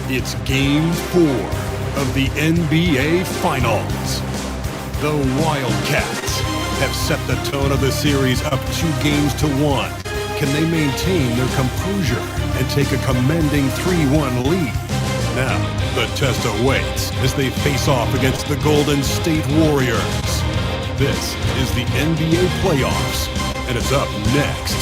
It's Game 4 of the NBA Finals. The Wildcats have set the tone of the series up 2-1. Can they maintain their composure and take a commanding 3-1 lead? Now, the test awaits as they face off against the Golden State Warriors. This is the NBA playoffs, and it's up next.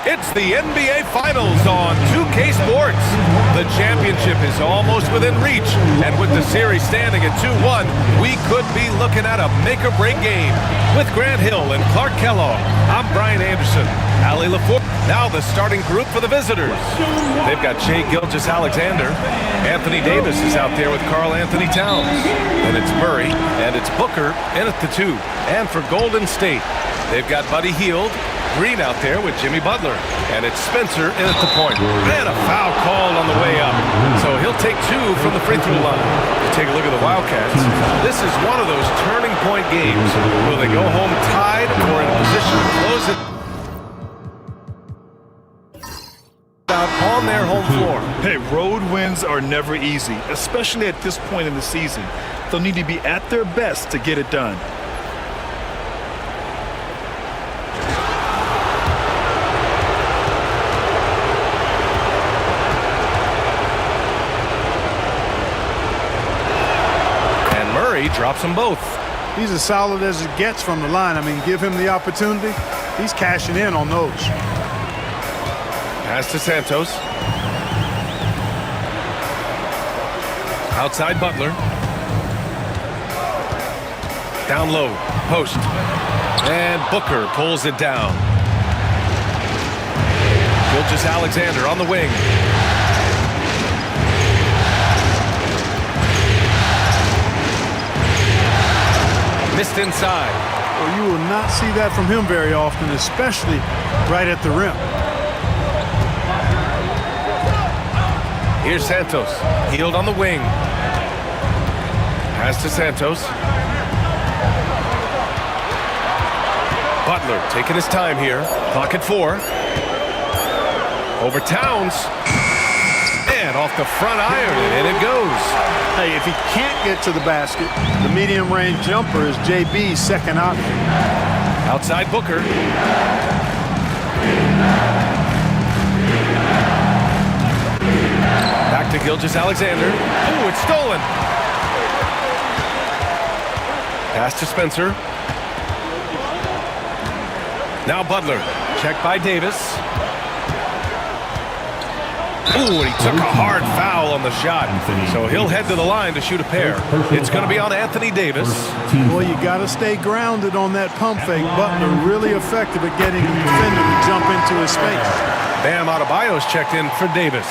It's the NBA Finals on 2K Sports. The championship is almost within reach, and with the series standing at 2-1, we could be looking at a make-or-break game. With Grant Hill and Clark Kellogg, I'm Brian Anderson. Ali LaForce. Now the starting group for the visitors. They've got Shai Gilgeous-Alexander. Anthony Davis is out there with Karl Anthony Towns. And it's Murray, and it's Booker in at the 2. And for Golden State, they've got Buddy Hield, Green out there with Jimmy Butler, and it's Spencer in at the point. And a foul called on the way up, so he'll take 2 from the free throw line. Take a look at the Wildcats. This is one of those turning point games. Will they go home tied or in a position to close it out on their home floor? Hey, road wins are never easy, especially at this point in the season. They'll need to be at their best to get it done. Drops them both. He's as solid as it gets from the line. I mean, give him the opportunity. He's cashing in on those. Pass to Santos. Outside Butler. Down low. Post. And Booker pulls it down. Gilgeous-Alexander on the wing. Missed inside. Well, you will not see that from him very often, especially right at the rim. Here's Santos. Hield on the wing. Pass to Santos. Butler taking his time here. Clock at 4. Over Towns. And off the front iron, and it goes. Hey, if he can't get to the basket, the medium-range jumper is JB's second option. Outside Booker. Back to Gilgeous-Alexander. Ooh, it's stolen. Pass to Spencer. Now Butler. Checked by Davis. Ooh, and he took a hard foul on the shot. So he'll head to the line to shoot a pair. It's going to be on Anthony Davis. Well, you got to stay grounded on that pump fake. Butler really effective at getting the defender to jump into his space. Bam Adebayo's checked in for Davis.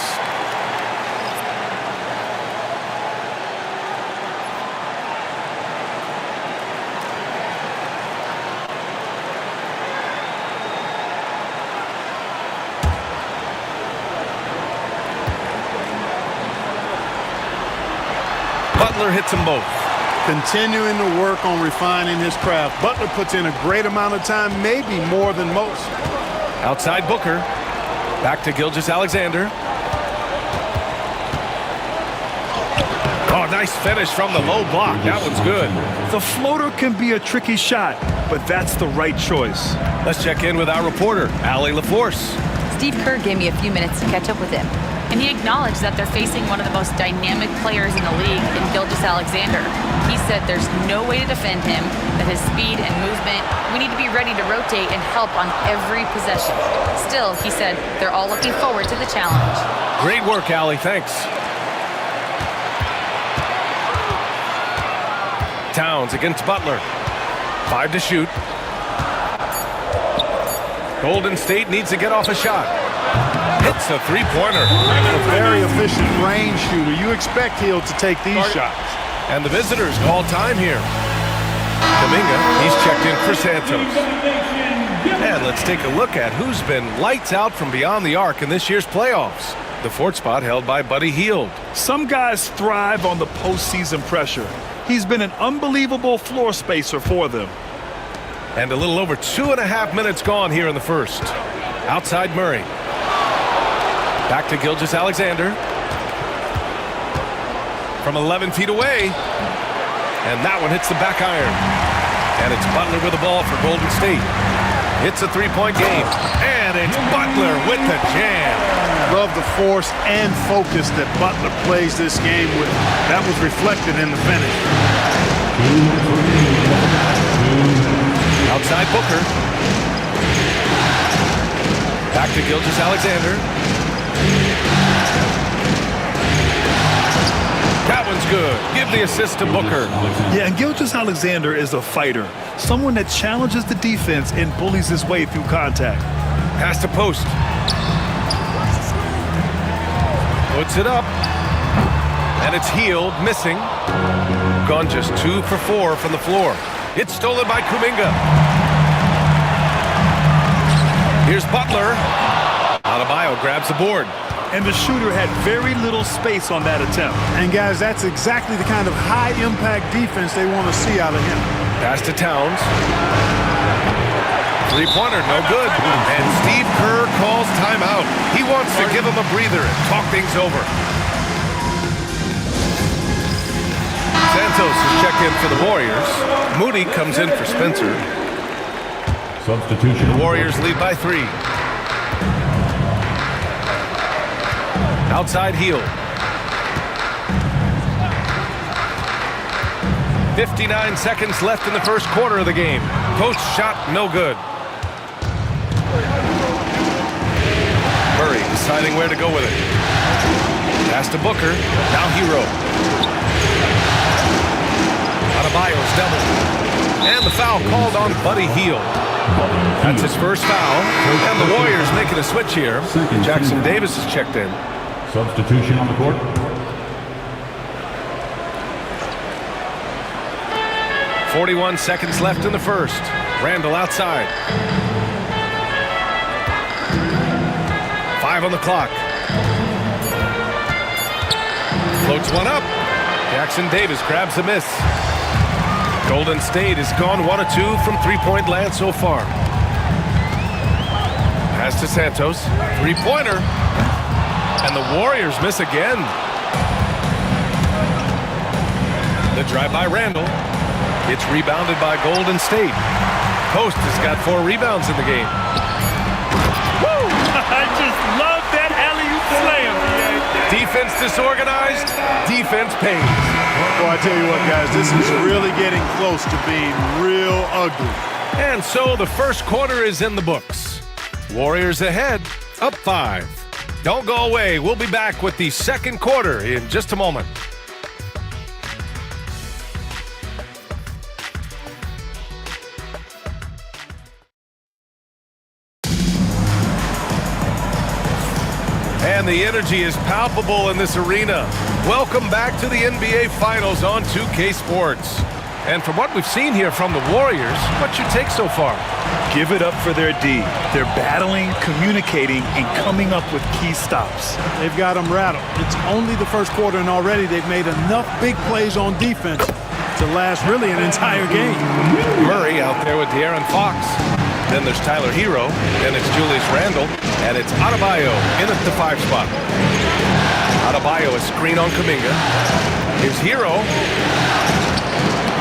Butler hits them both. Continuing to work on refining his craft. Butler puts in a great amount of time, maybe more than most. Outside Booker. Back to Gilgeous-Alexander. Oh, nice finish from the low block. That one's good. The floater can be a tricky shot, but that's the right choice. Let's check in with our reporter, Ali LaForce. Steve Kerr gave me a few minutes to catch up with him. and he acknowledged that they're facing one of the most dynamic players in the league in Gilgeous-Alexander. He said there's no way to defend him, that his speed and movement, we need to be ready to rotate and help on every possession. Still, he said they're all looking forward to the challenge. Great work, Allie. Thanks. Towns against Butler. 5 to shoot. Golden State needs to get off a shot. Hits a three-pointer. A very efficient range shooter. You expect Hill to take these shots. And the visitors call time here. Kuminga, he's checked in for Santos. And let's take a look at who's been lights out from beyond the arc in this year's playoffs. The fourth spot held by Buddy Hield. Some guys thrive on the postseason pressure. He's been an unbelievable floor spacer for them. And a little over 2.5 minutes gone here in the first. Outside Murray. Back to Gilgeous-Alexander. From 11 feet away. And that one hits the back iron. And it's Butler with the ball for Golden State. It's a three-point game. And it's Butler with the jam. Love the force and focus that Butler plays this game with. That was reflected in the finish. Outside Booker. Back to Gilgeous-Alexander. That one's good. Give the assist to Booker. Yeah, and Gilgeous-Alexander is a fighter. Someone that challenges the defense and bullies his way through contact. Pass to post. Puts it up. And it's Hield, missing. Gone just 2 for 4 from the floor. It's stolen by Kuminga. Here's Butler. Adebayo grabs the board. And the shooter had very little space on that attempt. And guys, that's exactly the kind of high-impact defense they want to see out of him. Pass to Towns. Three-pointer, no good. And Steve Kerr calls timeout. He wants to give him a breather and talk things over. Santos is checked in for the Warriors. Moody comes in for Spencer. Substitution. The Warriors lead by 3. Outside Hield. 59 seconds left in the first quarter of the game. Post shot, no good. Murray deciding where to go with it. Pass to Booker. Now Hero. Adebayo's double. And the foul called on Buddy Hield. That's his first foul. And the Warriors making a switch here. Jackson Davis is checked in. Substitution on the court. .41 seconds left in the first. Randall outside. 5 on the clock. Floats one up. Jackson Davis grabs a miss. Golden State has gone 1 of 2 from three-point land so far. Pass to Santos. Three-pointer. And the Warriors miss again. The drive by Randall. It's rebounded by Golden State. Post has got 4 rebounds in the game. Woo! I just love that alley-oop slam. Defense disorganized. Defense pays. Well, I tell you what, guys, this is really getting close to being real ugly. And so the first quarter is in the books. Warriors ahead, up 5. Don't go away. We'll be back with the second quarter in just a moment. And the energy is palpable in this arena. Welcome back to the NBA Finals on 2K Sports. And from what we've seen here from the Warriors, what's your take so far? Give it up for their D. They're battling, communicating, and coming up with key stops. They've got them rattled. It's only the first quarter, and already they've made enough big plays on defense to last really an entire game. Murray out there with De'Aaron Fox. Then there's Tyler Hero. Then it's Julius Randle. And it's Adebayo in at the 5 spot. Adebayo a screen on Kuminga. Here's Hero.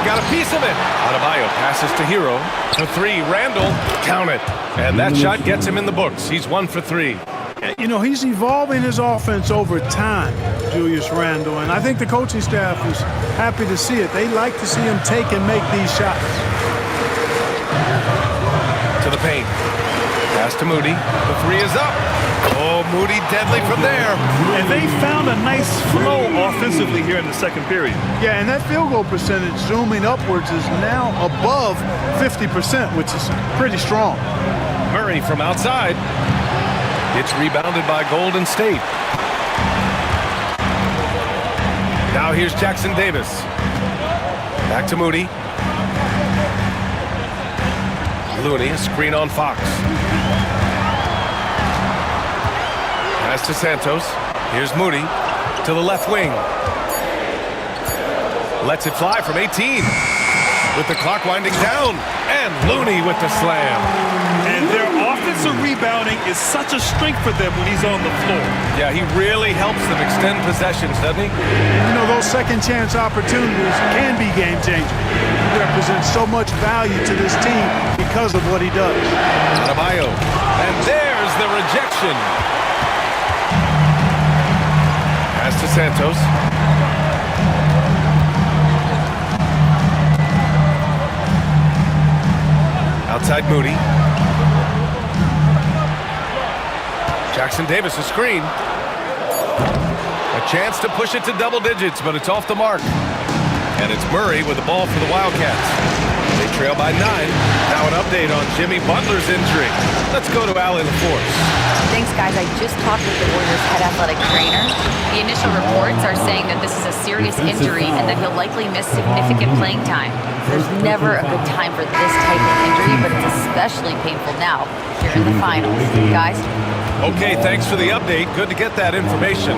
Got a piece of it. Adebayo passes to Hero. The 3, Randle. Count it. And that shot gets him in the books. He's 1 for 3. You know, he's evolving his offense over time, Julius Randle, and I think the coaching staff is happy to see it. They like to see him take and make these shots. To the paint. Pass to Moody. The three is up. Oh, Moody deadly from there. And they found a nice flow offensively here in the second period. Yeah, and that field goal percentage zooming upwards is now above 50%, which is pretty strong. Murray from outside. It's rebounded by Golden State. Now here's Jackson Davis. Back to Moody. Looney, a screen on Fox. Pass to Santos. Here's Moody to the left wing. Lets it fly from 18. With the clock winding down. And Looney with the slam. And their offensive rebounding is such a strength for them when he's on the floor. Yeah, he really helps them extend possessions, doesn't he? And you know, those second chance opportunities can be game changing. He represents so much value to this team because of what he does. Adebayo. And there's the rejection. Pass to Santos. Outside Moody. Jackson Davis, a screen. A chance to push it to double digits, but it's off the mark. And it's Murray with the ball for the Wildcats. They trail by 9. Now an update on Jimmy Butler's injury. Let's go to Allie LaForce. Thanks, guys. I just talked with the Warriors' head athletic trainer. The initial reports are saying that this is a serious injury and that he'll likely miss significant playing time. There's never a good time for this type of injury, but it's especially painful now here in the finals. Guys? Okay, thanks for the update. Good to get that information.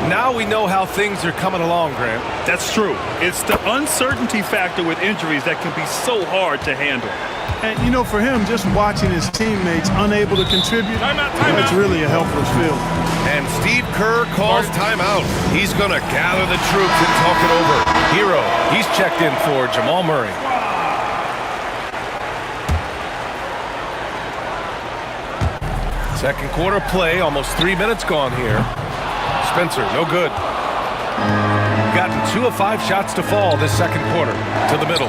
Now we know how things are coming along, Grant. That's true. It's the uncertainty factor with injuries that can be so hard to handle. And, you know, for him, just watching his teammates unable to contribute, that's really a helpless feeling. And Steve Kerr calls timeout. He's going to gather the troops and talk it over. Hero, he's checked in for Jamal Murray. Second quarter play, almost 3 minutes gone here. Spencer, no good. Gotten 2 of 5 shots to fall this second quarter. To the middle.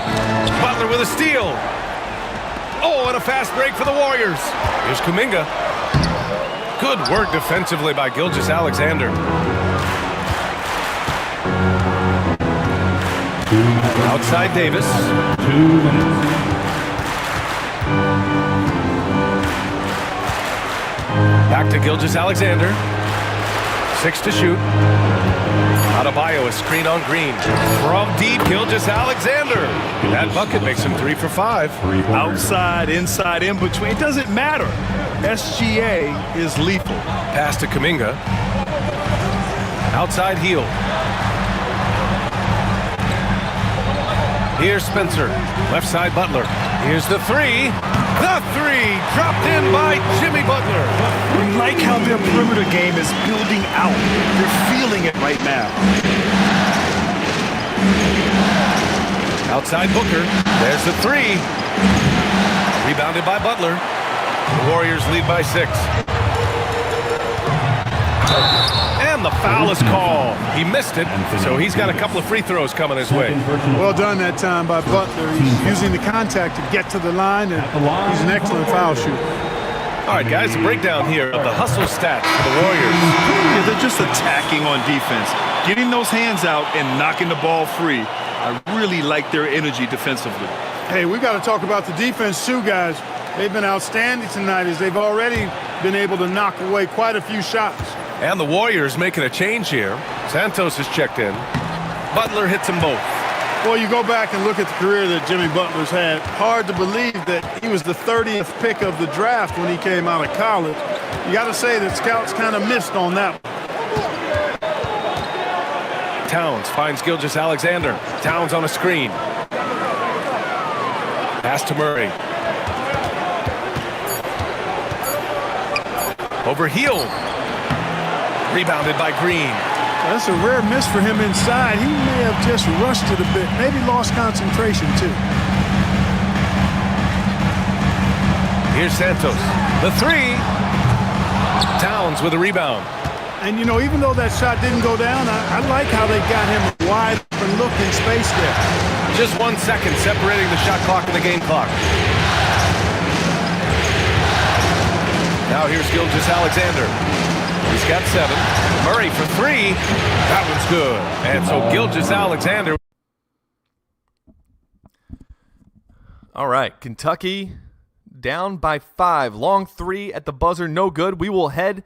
Butler with a steal. Oh, and a fast break for the Warriors. Here's Kuminga. Good work defensively by Gilgeous-Alexander. Outside Davis. 2 minutes. Back to Gilgeous-Alexander. 6 to shoot. Adebayo, a screen on Green. From deep, Gilgeous-Alexander. That bucket makes him 3 for 5. Outside, inside, in between. It doesn't matter. SGA is lethal. Pass to Kuminga. Outside heel. Here's Spencer. Left side Butler. Here's the 3. The 3 dropped in by Jimmy Butler. We like how their perimeter game is building out. They're feeling it right now. Outside Booker. There's the 3. Rebounded by Butler. The Warriors lead by 6. And the foul is called. He missed it, so he's got a couple of free throws coming his way. Well done that time by Butler. He's using the contact to get to the line, and he's an excellent foul shooter. All right, guys, a breakdown here of the hustle stats for the Warriors. Yeah, they're just attacking on defense, getting those hands out and knocking the ball free. I really like their energy defensively. Hey, we got to talk about the defense too, guys. They've been outstanding tonight as they've already been able to knock away quite a few shots. And the Warriors making a change here. Santos is checked in. Butler hits them both. Well, you go back and look at the career that Jimmy Butler's had. Hard to believe that he was the 30th pick of the draft when he came out of college. You got to say that scouts kind of missed on that one. Towns finds Gilgeous-Alexander. Towns on a screen. Pass to Murray. Over heel. Rebounded by Green. That's a rare miss for him inside. He may have just rushed it a bit. Maybe lost concentration, too. Here's Santos. The 3. Towns with a rebound. And, you know, even though that shot didn't go down, I like how they got him a wide open look in space there. Just 1 second separating the shot clock and the game clock. Now here's Gilgeous-Alexander. He's got 7. Murray for 3. That one's good. And so Gilgeous-Alexander. All right, Kentucky down by 5. Long 3 at the buzzer, no good. We will head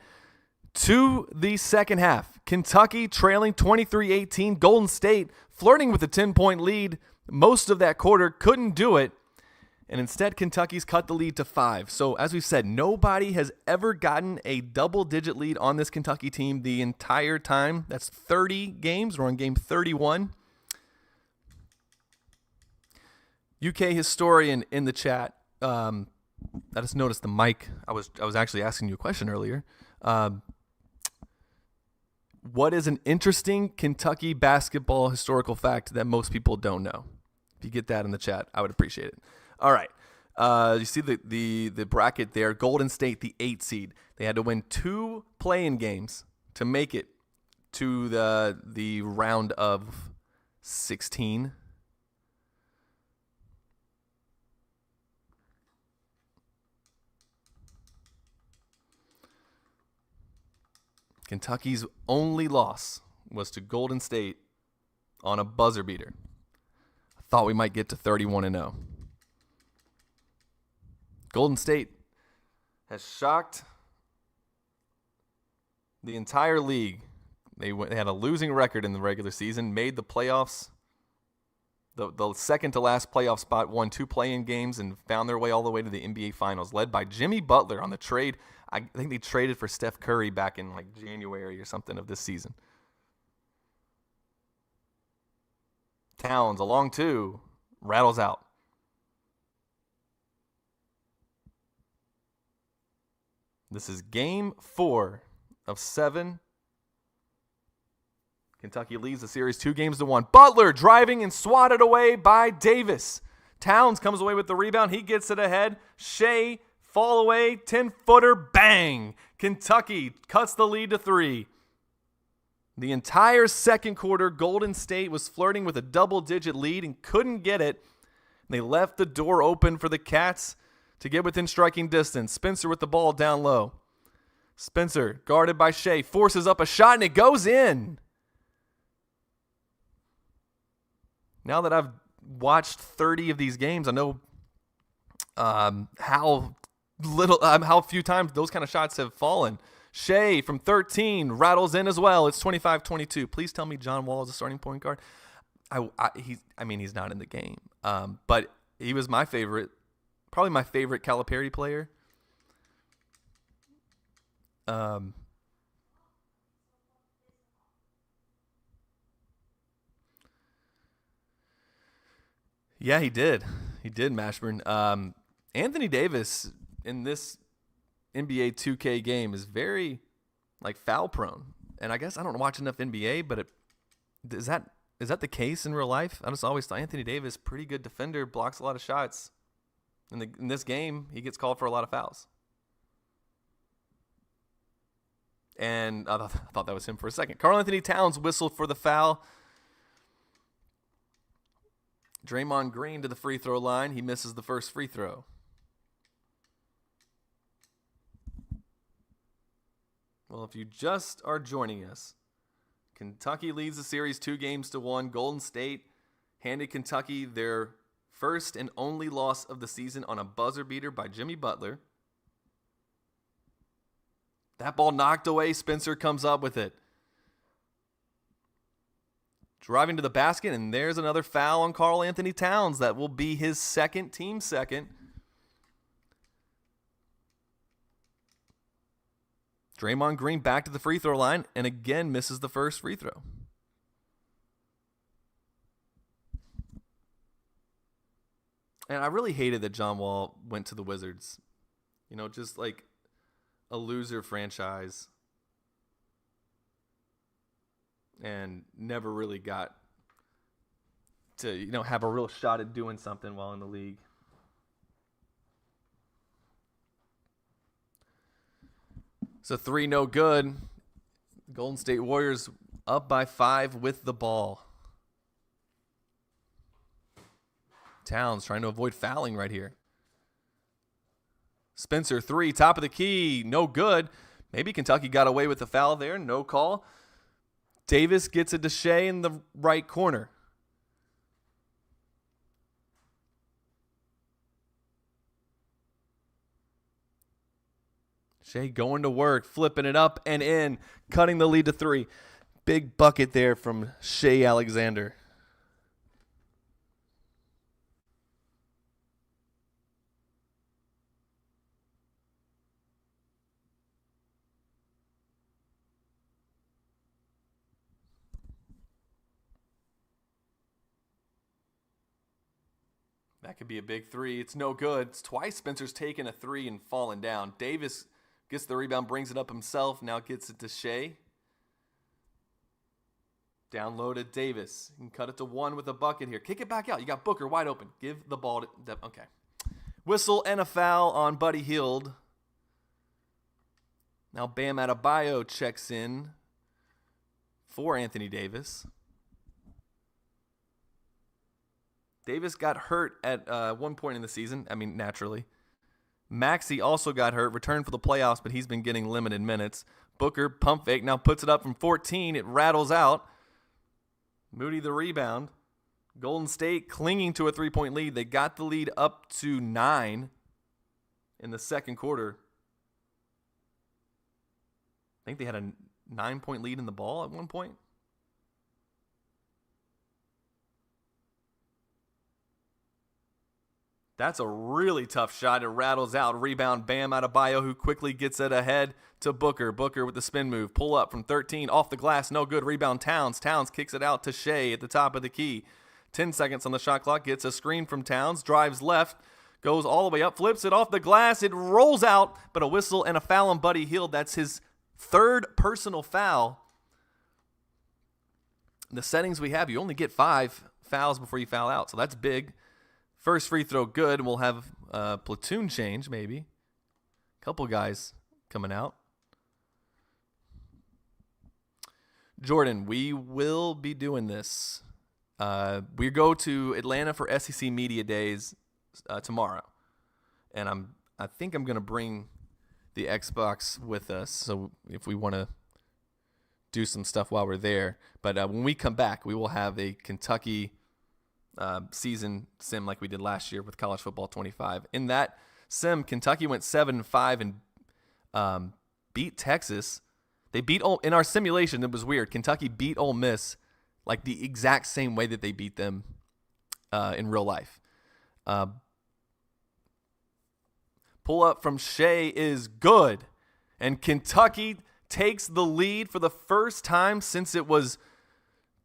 to the second half. Kentucky trailing 23-18. Golden State flirting with a 10-point lead most of that quarter, couldn't do it. And instead, Kentucky's cut the lead to 5. So as we've said, nobody has ever gotten a double-digit lead on this Kentucky team the entire time. That's 30 games. We're on game 31. UK historian in the chat. I just noticed the mic. I was actually asking you a question earlier. What is an interesting Kentucky basketball historical fact that most people don't know? If you get that in the chat, I would appreciate it. All right. You see the bracket there. Golden State, the 8 seed. They had to win 2 play-in games to make it to the round of 16. Kentucky's only loss was to Golden State on a buzzer beater. I thought we might get to 31-0. Golden State has shocked the entire league. They had a losing record in the regular season, made the playoffs, the second to last playoff spot, won 2 play-in games, and found their way all the way to the NBA Finals, led by Jimmy Butler on the trade. I think they traded for Steph Curry back in like January or something of this season. Towns, along 2, rattles out. This is game 4 of 7. Kentucky leads the series 2-1. Butler driving and swatted away by Davis. Towns comes away with the rebound. He gets it ahead. Shea, fall away, 10-footer, bang. Kentucky cuts the lead to 3. The entire second quarter, Golden State was flirting with a double-digit lead and couldn't get it. They left the door open for the Cats to get within striking distance. Spencer with the ball down low. Spencer, guarded by Shea, forces up a shot, and it goes in. Now that I've watched 30 of these games, I know how few times those kind of shots have fallen. Shea from 13 rattles in as well. It's 25-22. Please tell me John Wall is a starting point guard. He's not in the game, but he was my favorite, probably my favorite Calipari player. Yeah, he did. He did, Mashburn. Anthony Davis in this NBA 2K game is very foul prone. And I guess I don't watch enough NBA, but is that the case in real life? I just always thought Anthony Davis, pretty good defender, blocks a lot of shots. In this game, he gets called for a lot of fouls. And I thought that was him for a second. Karl-Anthony Towns whistled for the foul. Draymond Green to the free throw line. He misses the first free throw. Well, if you just are joining us, Kentucky leads the series 2-1. Golden State handed Kentucky their first and only loss of the season on a buzzer beater by Jimmy Butler. That ball knocked away. Spencer comes up with it. Driving to the basket, and there's another foul on Karl-Anthony Towns. That will be his second, team second. Draymond Green back to the free throw line and again misses the first free throw. And I really hated that John Wall went to the Wizards. Just like a loser franchise. And never really got to, have a real shot at doing something while in the league. It's a 3, no good. Golden State Warriors up by 5 with the ball. Towns trying to avoid fouling right here. Spencer, 3, top of the key, no good. Maybe Kentucky got away with the foul there, no call. Davis gets it to Shea in the right corner. Shea going to work, flipping it up and in, cutting the lead to 3. Big bucket there from Shea Alexander. That could be a big 3. It's no good. It's twice Spencer's taken a 3 and fallen down. Davis gets the rebound, brings it up himself, now gets it to Shea. Down low to Davis. You can cut it to 1 with a bucket here. Kick it back out. You got Booker wide open. Give the ball to... Okay. Whistle and a foul on Buddy Hield. Now Bam Adebayo checks in for Anthony Davis. Davis got hurt at one point in the season. I mean, naturally. Maxey also got hurt, returned for the playoffs, but he's been getting limited minutes. Booker, pump fake, now puts it up from 14. It rattles out. Moody the rebound. Golden State clinging to a 3-point lead. They got the lead up to 9 in the second quarter. I think they had a 9-point lead in the ball at one point. That's a really tough shot. It rattles out. Rebound, Bam Adebayo, who quickly gets it ahead to Booker. Booker with the spin move. Pull up from 13. Off the glass. No good. Rebound, Towns. Towns kicks it out to Shea at the top of the key. 10 seconds on the shot clock. Gets a screen from Towns. Drives left. Goes all the way up. Flips it off the glass. It rolls out. But a whistle and a foul on Buddy Hield. That's his 3rd personal foul. The settings we have, you only get 5 fouls before you foul out. So that's big. First free throw good. We'll have a platoon change maybe. Couple guys coming out. Jordan, we will be doing this. We go to Atlanta for SEC Media Days tomorrow. And I think I'm going to bring the Xbox with us. So if we want to do some stuff while we're there. But when we come back, we will have a Kentucky season sim like we did last year with College Football 25. In that sim, Kentucky went 7-5 and beat Texas. They beat in our simulation. It was weird. Kentucky beat Ole Miss like the exact same way that they beat them in real life. Pull up from Shea is good, and Kentucky takes the lead for the first time since it was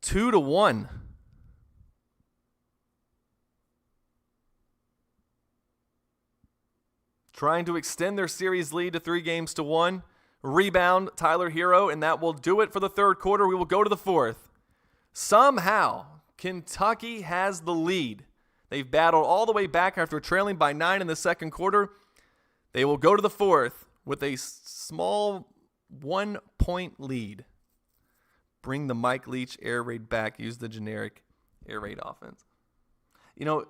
2-1. Trying to extend their series lead to 3-1. Rebound, Tyler Hero, and that will do it for the third quarter. We will go to the fourth. Somehow, Kentucky has the lead. They've battled all the way back after trailing by 9 in the second quarter. They will go to the fourth with a small 1-point lead. Bring the Mike Leach air raid back. Use the generic air raid offense. You know,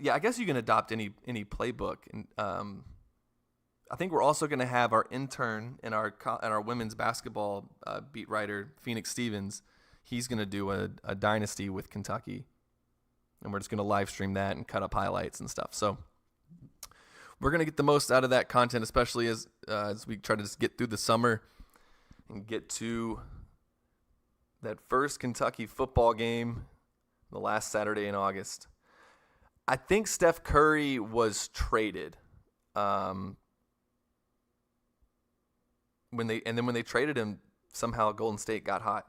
yeah, I guess you can adopt any playbook. And I think we're also going to have our intern and our women's basketball beat writer, Phoenix Stevens. He's going to do a dynasty with Kentucky, and we're just going to live stream that and cut up highlights and stuff. So we're going to get the most out of that content, especially as we try to just get through the summer and get to that first Kentucky football game the last Saturday in August. I think Steph Curry was traded. When they traded him, somehow Golden State got hot.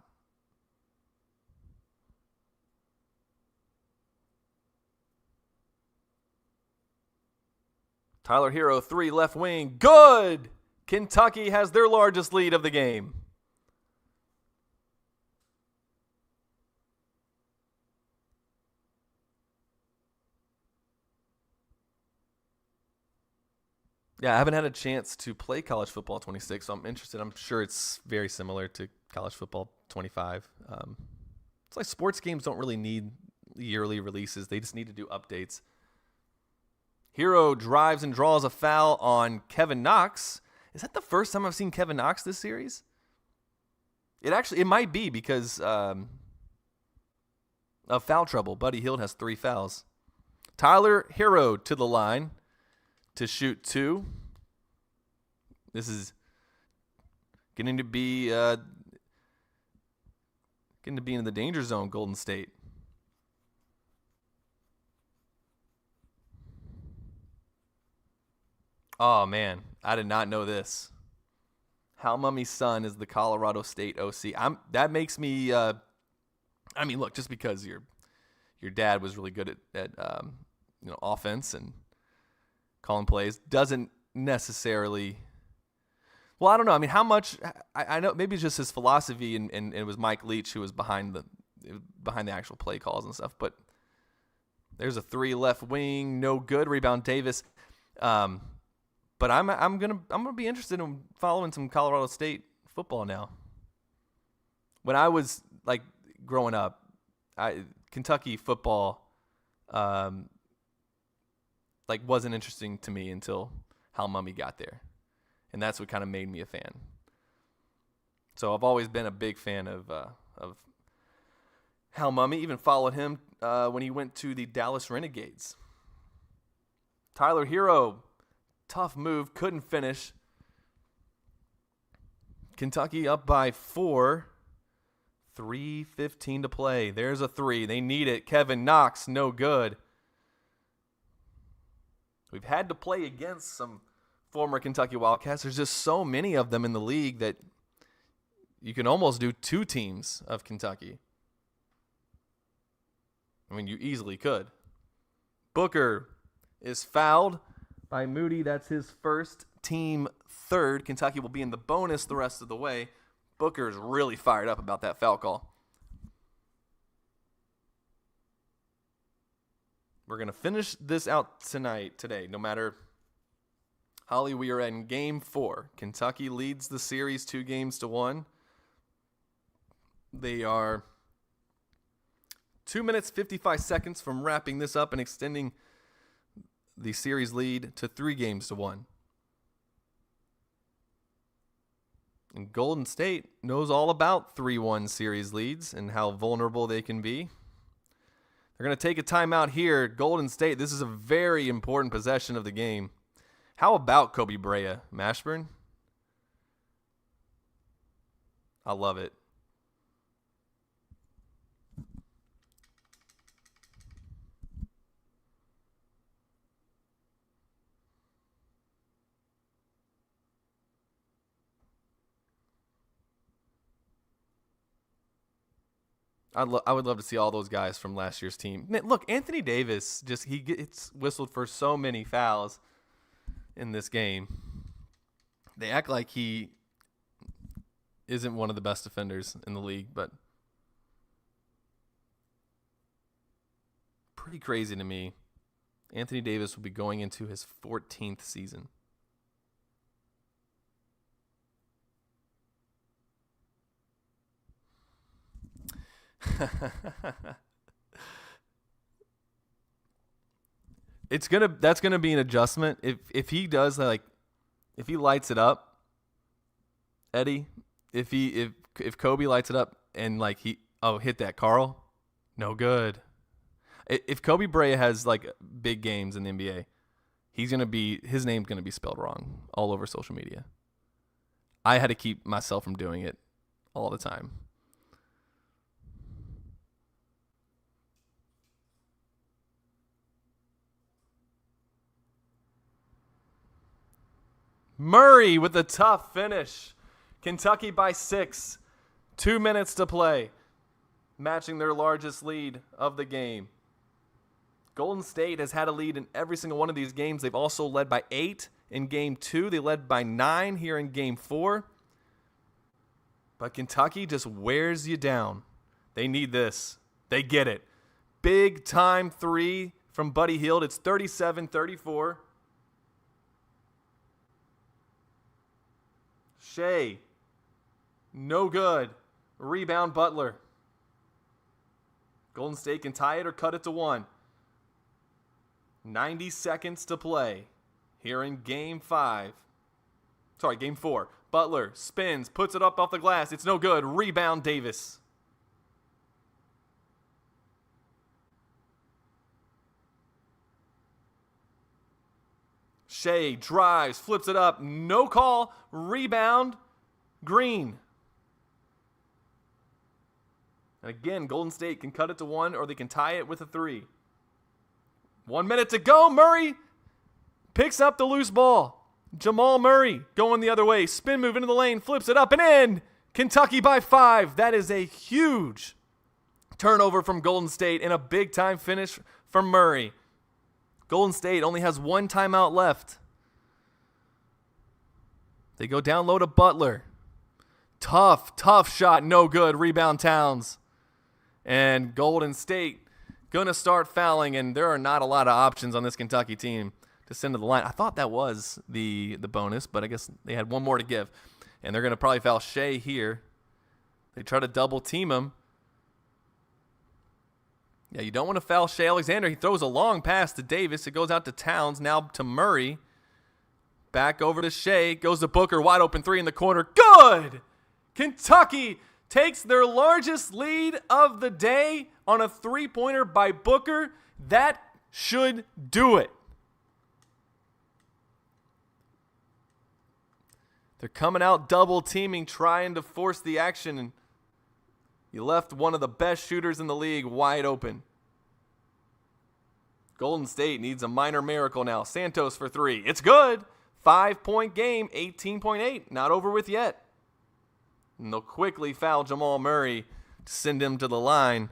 Tyler Hero, 3 left wing. Good! Kentucky has their largest lead of the game. Yeah, I haven't had a chance to play college football 26, so I'm interested. I'm sure it's very similar to college football 25. It's like sports games don't really need yearly releases. They just need to do updates. Hero drives and draws a foul on Kevin Knox. Is that the first time I've seen Kevin Knox this series? It might be because of foul trouble. Buddy Hield has 3 fouls. Tyler Hero to the line to shoot 2. This is getting to be in the danger zone, Golden State. Oh, man, I did not know this. Hal Mummy's son is the Colorado State OC. That makes me look, just because your dad was really good at offense and calling plays doesn't necessarily. Well, I don't know. I mean, how much? I know maybe it's just his philosophy, and it was Mike Leach who was behind the actual play calls and stuff. But there's a 3 left wing, no good. Rebound Davis. But I'm gonna be interested in following some Colorado State football now. When I was like growing up, Kentucky football wasn't interesting to me until Hal Mummy got there, and that's what kind of made me a fan. So I've always been a big fan of Hal Mummy. Even followed him when he went to the Dallas Renegades. Tyler Hero. Tough move, couldn't finish. Kentucky up by 4. 3:15 to play. There's a 3. They need it. Kevin Knox, no good. We've had to play against some former Kentucky Wildcats. There's just so many of them in the league that you can almost do 2 teams of Kentucky. I mean, you easily could. Booker is fouled by Moody. That's his first, team 3rd. Kentucky will be in the bonus the rest of the way. Booker's really fired up about that foul call. We're going to finish this out today, no matter. Holly, we are in game 4. Kentucky leads the series 2-1. They are 2 minutes, 55 seconds from wrapping this up and extending the series lead to 3-1. And Golden State knows all about 3-1 series leads and how vulnerable they can be. They're going to take a timeout here. Golden State, this is a very important possession of the game. How about Kobe Brea, Mashburn? I love it. I would love to see all those guys from last year's team. Look, Anthony Davis, he gets whistled for so many fouls in this game. They act like he isn't one of the best defenders in the league, but pretty crazy to me. Anthony Davis will be going into his 14th season. That's gonna be an adjustment if he does if he lights it up, Eddie. If Kobe lights it up and hit that Carl, no good. If Kobe Brea has big games in the NBA, his name's gonna be spelled wrong all over social media. I had to keep myself from doing it all the time. Murray with a tough finish. Kentucky by 6. 2 minutes to play. Matching their largest lead of the game. Golden State has had a lead in every single one of these games. They've also led by 8 in game 2. They led by 9 here in game 4. But Kentucky just wears you down. They need this. They get it. Big time 3 from Buddy Hield. It's 37-34. Shea. No good. Rebound, Butler. Golden State can tie it or cut it to 1. 90 seconds to play here in Game 4. Butler spins, puts it up off the glass. It's no good. Rebound, Davis. Shea drives, flips it up. No call. Rebound, Green. And again, Golden State can cut it to 1 or they can tie it with a 3. 1 minute to go. Murray picks up the loose ball. Jamal Murray going the other way. Spin move into the lane. Flips it up and in. Kentucky by 5. That is a huge turnover from Golden State and a big-time finish from Murray. Golden State only has 1 timeout left. They go down low to Butler. Tough shot. No good. Rebound, Towns. And Golden State going to start fouling, and there are not a lot of options on this Kentucky team to send to the line. I thought that was the bonus, but I guess they had one more to give. And they're going to probably foul Shea here. They try to double team him. Yeah, you don't want to foul Shea Alexander. He throws a long pass to Davis. It goes out to Towns, now to Murray. Back over to Shea. Goes to Booker. Wide open 3 in the corner. Good! Kentucky takes their largest lead of the day on a 3-pointer by Booker. That should do it. They're coming out double teaming, trying to force the action, and you left one of the best shooters in the league wide open. Golden State needs a minor miracle now. Santos for 3. It's good. 5-point game, 18.8. Not over with yet. And they'll quickly foul Jamal Murray to send him to the line.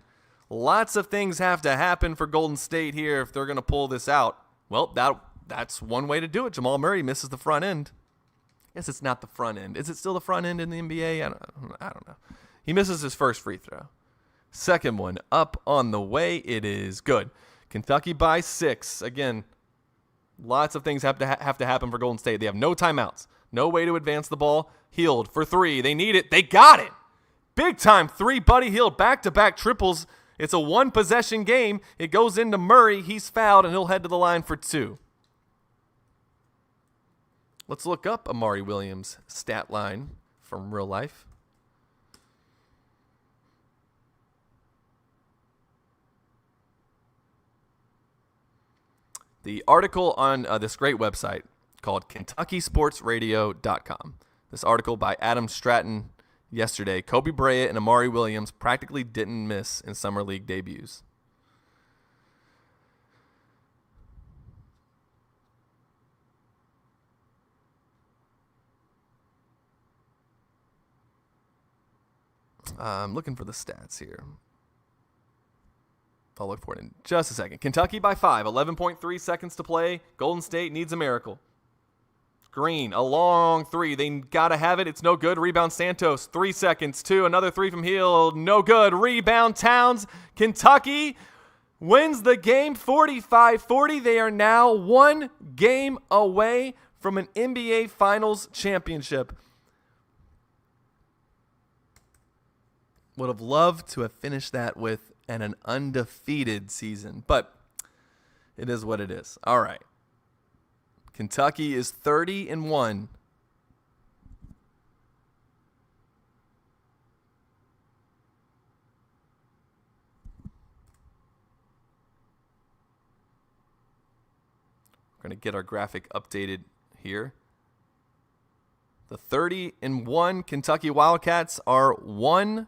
Lots of things have to happen for Golden State here if they're going to pull this out. Well, that's one way to do it. Jamal Murray misses the front end. I guess it's not the front end. Is it still the front end in the NBA? I don't know. He misses his first free throw. Second one up on the way. It is good. Kentucky by 6. Again, lots of things have to happen for Golden State. They have no timeouts. No way to advance the ball. Hield for 3. They need it. They got it. Big time 3. Buddy Hield. Back-to-back triples. It's a 1-possession game. It goes into Murray. He's fouled, and he'll head to the line for 2. Let's look up Amari Williams' stat line from real life. The article on this great website called KentuckySportsRadio.com. This article by Adam Stratton yesterday. Kobe Bryant and Amari Williams practically didn't miss in Summer League debuts. I'm looking for the stats here. I'll look for it in just a second. Kentucky by 5, 11.3 seconds to play. Golden State needs a miracle. Green, a long 3. They got to have it. It's no good. Rebound Santos, 3 seconds. 2, another 3 from Hield. No good. Rebound Towns. Kentucky wins the game 45-40. They are now 1 game away from an NBA Finals championship. Would have loved to have finished that with an undefeated season, but it is what it is. All right. Kentucky is 30-1. We're going to get our graphic updated here. The 30-1 Kentucky Wildcats are 1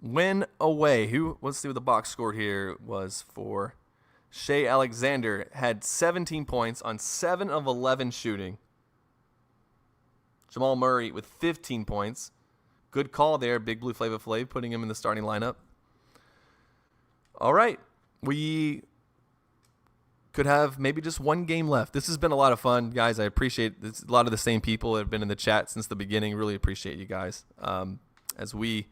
win away. Let's see what the box score here was for Shea Alexander. Had 17 points on 7 of 11 shooting. Jamal Murray with 15 points. Good call there, Big Blue Flava Flav, putting him in the starting lineup. All right. We could have maybe just 1 game left. This has been a lot of fun, guys. I appreciate this. A lot of the same people have been in the chat since the beginning. Really appreciate you guys. As we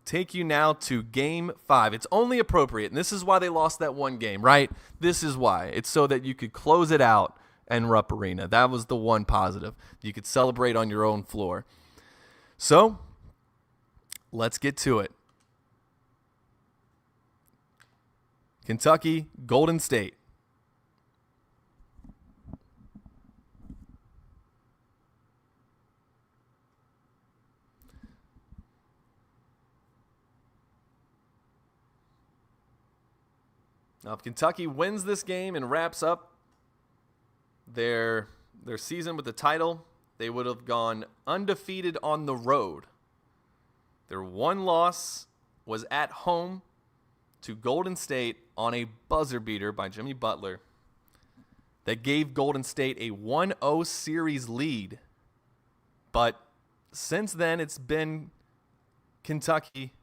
take you now to Game 5. It's only appropriate, and this is why they lost that 1 game, right? This is why. It's so that you could close it out and Rupp Arena. That was the one positive. You could celebrate on your own floor. So, let's get to it. Kentucky, Golden State. Now, if Kentucky wins this game and wraps up their season with the title, they would have gone undefeated on the road. Their one loss was at home to Golden State on a buzzer beater by Jimmy Butler that gave Golden State a 1-0 series lead. But since then, it's been Kentucky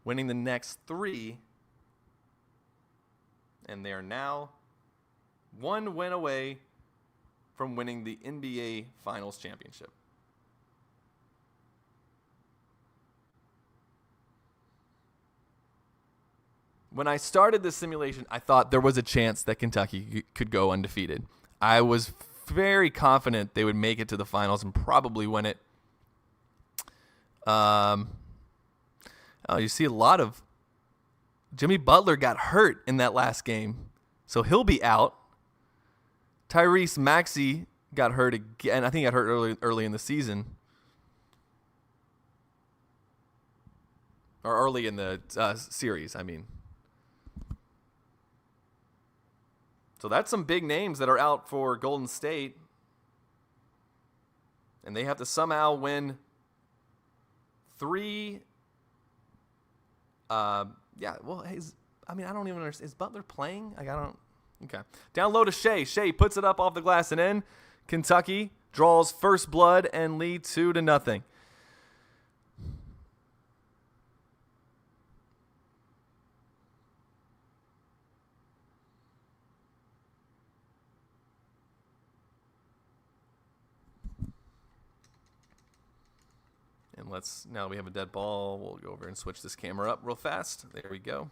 winning the next 3, and they are now 1 win away from winning the NBA Finals championship. When I started this simulation, I thought there was a chance that Kentucky could go undefeated. I was very confident they would make it to the finals and probably win it. You see a lot of Jimmy Butler got hurt in that last game, so he'll be out. Tyrese Maxey got hurt again. I think he got hurt early in the season. Or early in the series, I mean. So that's some big names that are out for Golden State. And they have to somehow win 3. I don't even understand. Is Butler playing? Okay. Down low to Shea. Shea puts it up off the glass and in. Kentucky draws first blood and lead 2-0. And now we have a dead ball, we'll go over and switch this camera up real fast. There we go.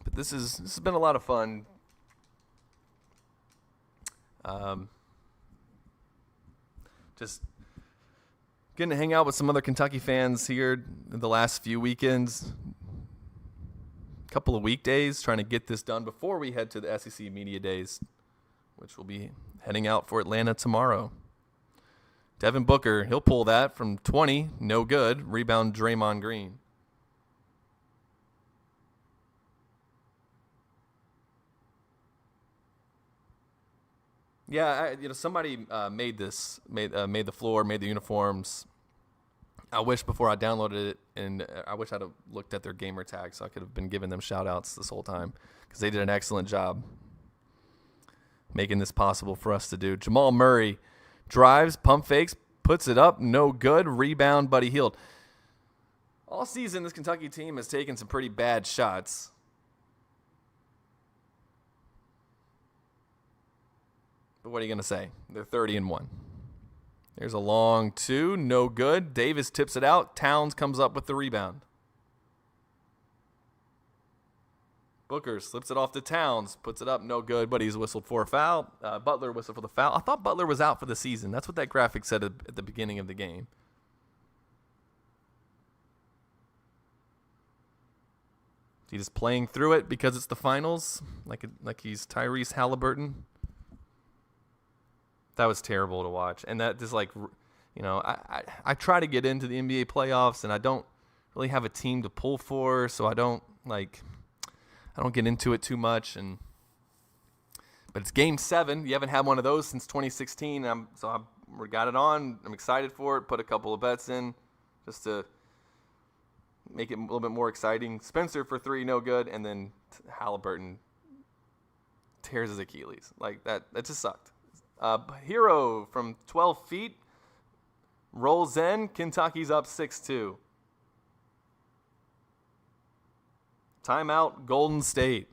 But this has been a lot of fun. Just getting to hang out with some other Kentucky fans here the last few weekends. A couple of weekdays, trying to get this done before we head to the SEC Media Days, which will be heading out for Atlanta tomorrow. Devin Booker, he'll pull that from 20, no good. Rebound Draymond Green. Yeah, somebody made the floor, made the uniforms. I wish before I downloaded it, and I wish I'd have looked at their gamer tag so I could have been giving them shout-outs this whole time because they did an excellent job making this possible for us to do. Jamal Murray drives, pump fakes, puts it up, no good. Rebound, Buddy Hield. All season, this Kentucky team has taken some pretty bad shots. But what are you going to say? They're 30-1. There's a long 2, no good. Davis tips it out. Towns comes up with the rebound. Booker slips it off to Towns, puts it up, no good, but he's whistled for a foul. Butler whistled for the foul. I thought Butler was out for the season. That's what that graphic said at the beginning of the game. He just playing through it because it's the finals, like he's Tyrese Halliburton. That was terrible to watch. And that just I try to get into the NBA playoffs and I don't really have a team to pull for, so I don't get into it too much. But it's game 7. You haven't had one of those since 2016. We got it on. I'm excited for it. Put a couple of bets in just to make it a little bit more exciting. Spencer for 3, no good. And then Halliburton tears his Achilles. Like that just sucked. Hero from 12 feet rolls in. Kentucky's up 6-2. Timeout, Golden State.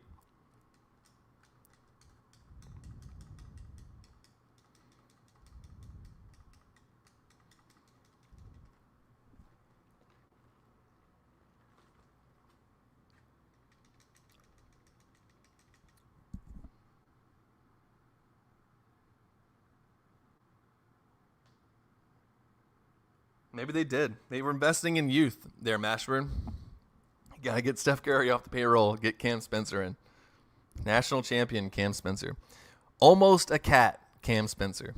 Maybe they did. They were investing in youth there, Mashburn. You got to get Steph Curry off the payroll, get Cam Spencer in. National champion Cam Spencer. Almost a cat, Cam Spencer.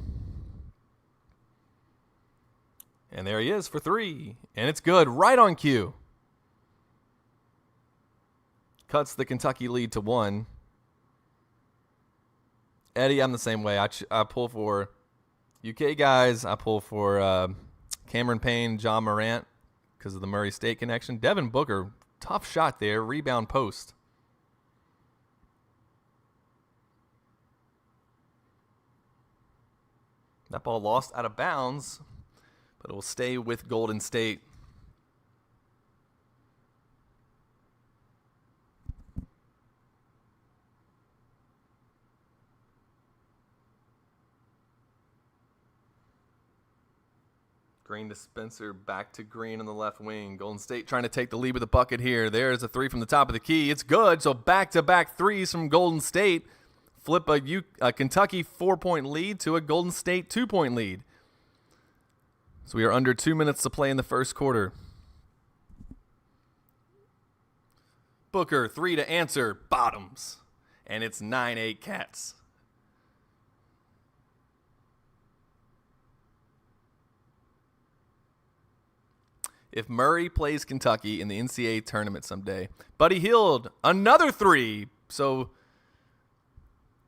And there he is for 3. And it's good. Right on cue. Cuts the Kentucky lead to 1. Eddie, I'm the same way. I pull for UK guys. I pull for Cameron Payne, John Morant because of the Murray State connection. Devin Booker, tough shot there. Rebound post. That ball lost out of bounds, but it will stay with Golden State. Green to Spencer, back to Green on the left wing. Golden State trying to take the lead with a bucket here. There's a 3 from the top of the key. It's good. So back-to-back threes from Golden State. Flip a Kentucky 4-point lead to a Golden State 2-point lead. So we are under 2 minutes to play in the first quarter. Booker, 3 to answer. Bottoms. And it's 9-8 Cats. If Murray plays Kentucky in the NCAA tournament someday, Buddy Hield, another 3. So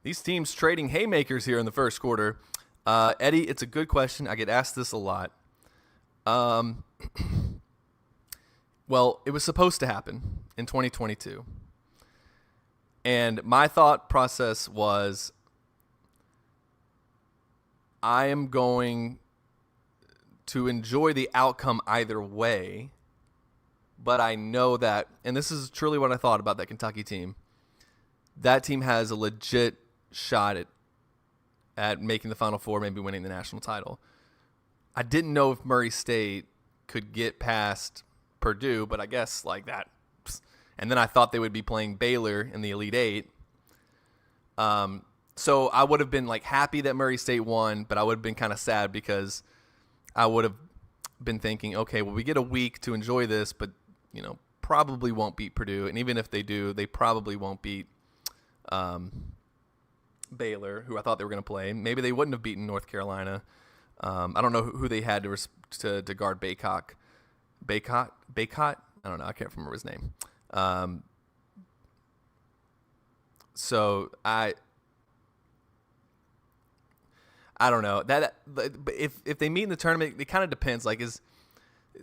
these teams trading haymakers here in the first quarter. Eddie, it's a good question. I get asked this a lot. Well, it was supposed to happen in 2022. And my thought process was, I am going to enjoy the outcome either way, but I know that, and this is truly what I thought about that Kentucky team, that team has a legit shot at making the Final Four, maybe winning the national title. I didn't know if Murray State could get past Purdue, but I guess like that. And then I thought they would be playing Baylor in the Elite Eight. So I would have been like happy that Murray State won, but I would have been kind of sad because I would have been thinking, okay, well, we get a week to enjoy this, but, you know, probably won't beat Purdue. And even if they do, they probably won't beat Baylor, who I thought they were going to play. Maybe they wouldn't have beaten North Carolina. I don't know who they had to guard Baycott. Baycott? I don't know. I can't remember his name. So I don't know that if they meet in the tournament, it kind of depends. Like, is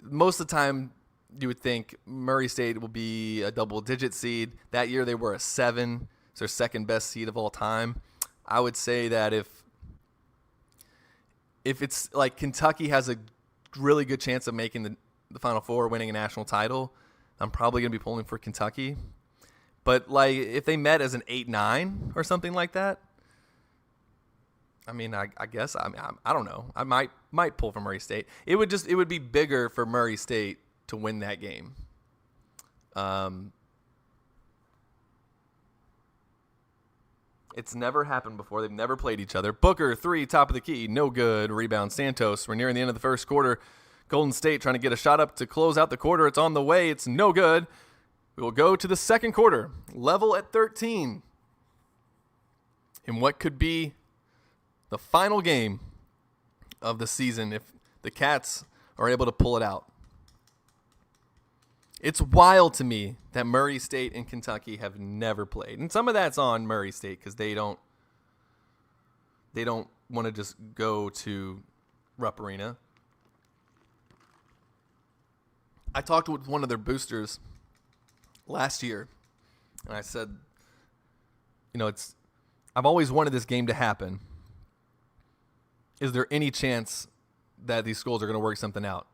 most of the time you would think Murray State will be a double-digit seed. That year they were a 7. It's their second best seed of all time. I would say that if it's like Kentucky has a really good chance of making the Final Four, winning a national title, I'm probably going to be pulling for Kentucky. But like if they met as an 8-9 or something like that, I mean, I guess I don't know. I might pull for Murray State. It would be bigger for Murray State to win that game. It's never happened before. They've never played each other. Booker, 3, top of the key, no good. Rebound, Santos. We're nearing the end of the first quarter. Golden State trying to get a shot up to close out the quarter. It's on the way. It's no good. We will go to the second quarter. Level at 13. In what could be the final game of the season if the Cats are able to pull it out. It's wild to me that Murray State and Kentucky have never played. And some of that's on Murray State because they don't want to just go to Rupp Arena. I talked with one of their boosters last year, and I said, you know, I've always wanted this game to happen. Is there any chance that these schools are going to work something out?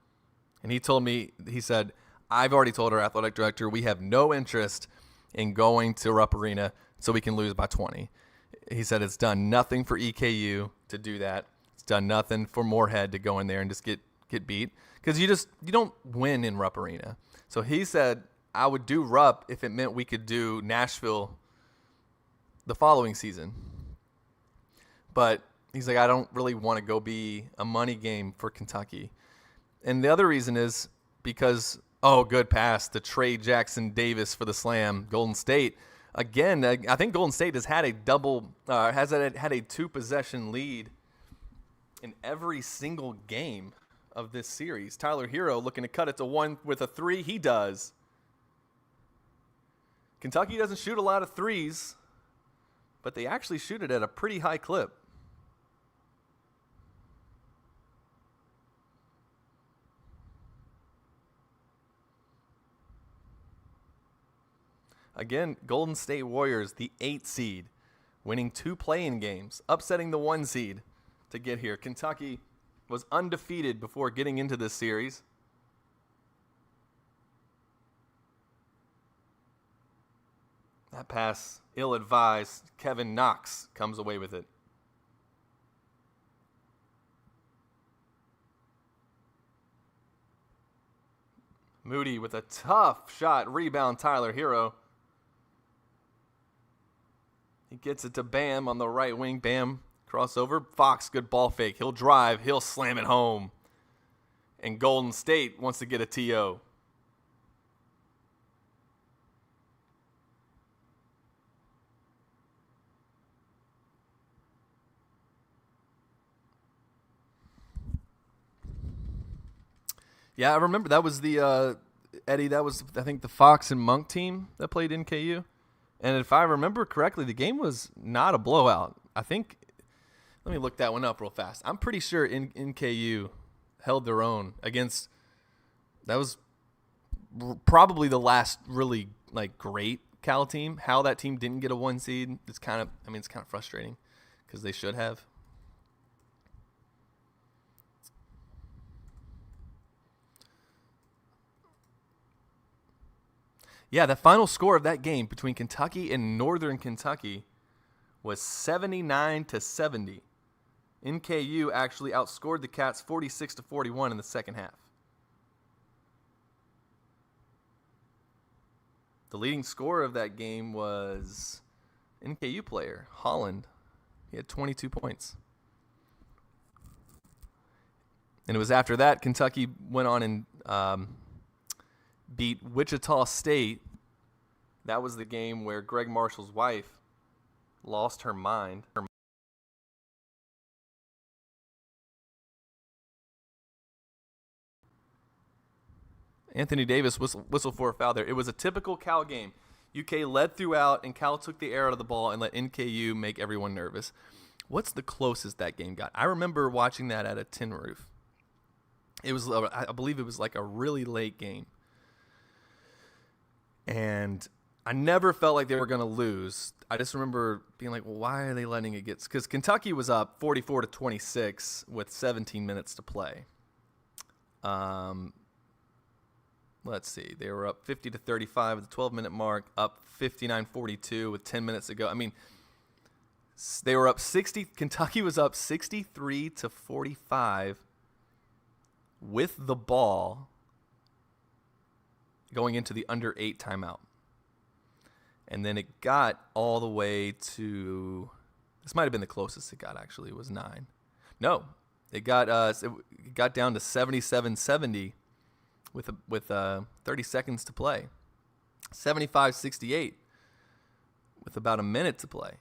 And he told me, he said, I've already told our athletic director we have no interest in going to Rupp Arena so we can lose by 20. He said it's done nothing for EKU to do that. It's done nothing for Moorhead to go in there and just get beat because you don't win in Rupp Arena. So he said I would do Rupp if it meant we could do Nashville the following season. But he's like, I don't really want to go be a money game for Kentucky. And the other reason is because, good pass to trade Jackson Davis for the slam. Golden State, again, I think Golden State has had a had a 2-possession lead in every single game of this series. Tyler Hero looking to cut it to 1 with a 3. He does. Kentucky doesn't shoot a lot of threes, but they actually shoot it at a pretty high clip. Again, Golden State Warriors, the 8 seed, winning 2 play-in games, upsetting the 1 seed to get here. Kentucky was undefeated before getting into this series. That pass, ill-advised. Kevin Knox comes away with it. Moody with a tough shot. Rebound, Tyler Hero. He gets it to Bam on the right wing. Bam, crossover. Fox, good ball fake. He'll drive. He'll slam it home. And Golden State wants to get a TO. Yeah, I remember that was the Eddie. That was, I think, the Fox and Monk team that played in KU. And if I remember correctly, the game was not a blowout. I think. Let me look that one up real fast. I'm pretty sure KU held their own against. That was probably the last really great Cal team. How that team didn't get a 1 seed, it's kind of frustrating because they should have. Yeah, the final score of that game between Kentucky and Northern Kentucky was 79-70. NKU actually outscored the Cats 46-41 in the second half. The leading scorer of that game was NKU player Holland. He had 22 points. And it was after that Kentucky went on and beat Wichita State. That was the game where Greg Marshall's wife lost her mind. Anthony Davis whistled for a foul there. It was a typical Cal game. UK led throughout, and Cal took the air out of the ball and let NKU make everyone nervous. What's the closest that game got? I remember watching that at a tin roof. It was, I believe it was like a really late game. And I never felt like they were going to lose. I just remember being like, well, why are they letting it get... Because Kentucky was up 44-26 with 17 minutes to play. Let's see. They were up 50-35 at the 12-minute mark, up 59-42 with 10 minutes to go. I mean, they were up 60. Kentucky was up 63-45 with the ball going into the under 8 timeout. And then it got all the way to, this might have been the closest it got, actually. It was 9. No, it got down to 77-70 with 30 seconds to play. 75-68 with about a minute to play.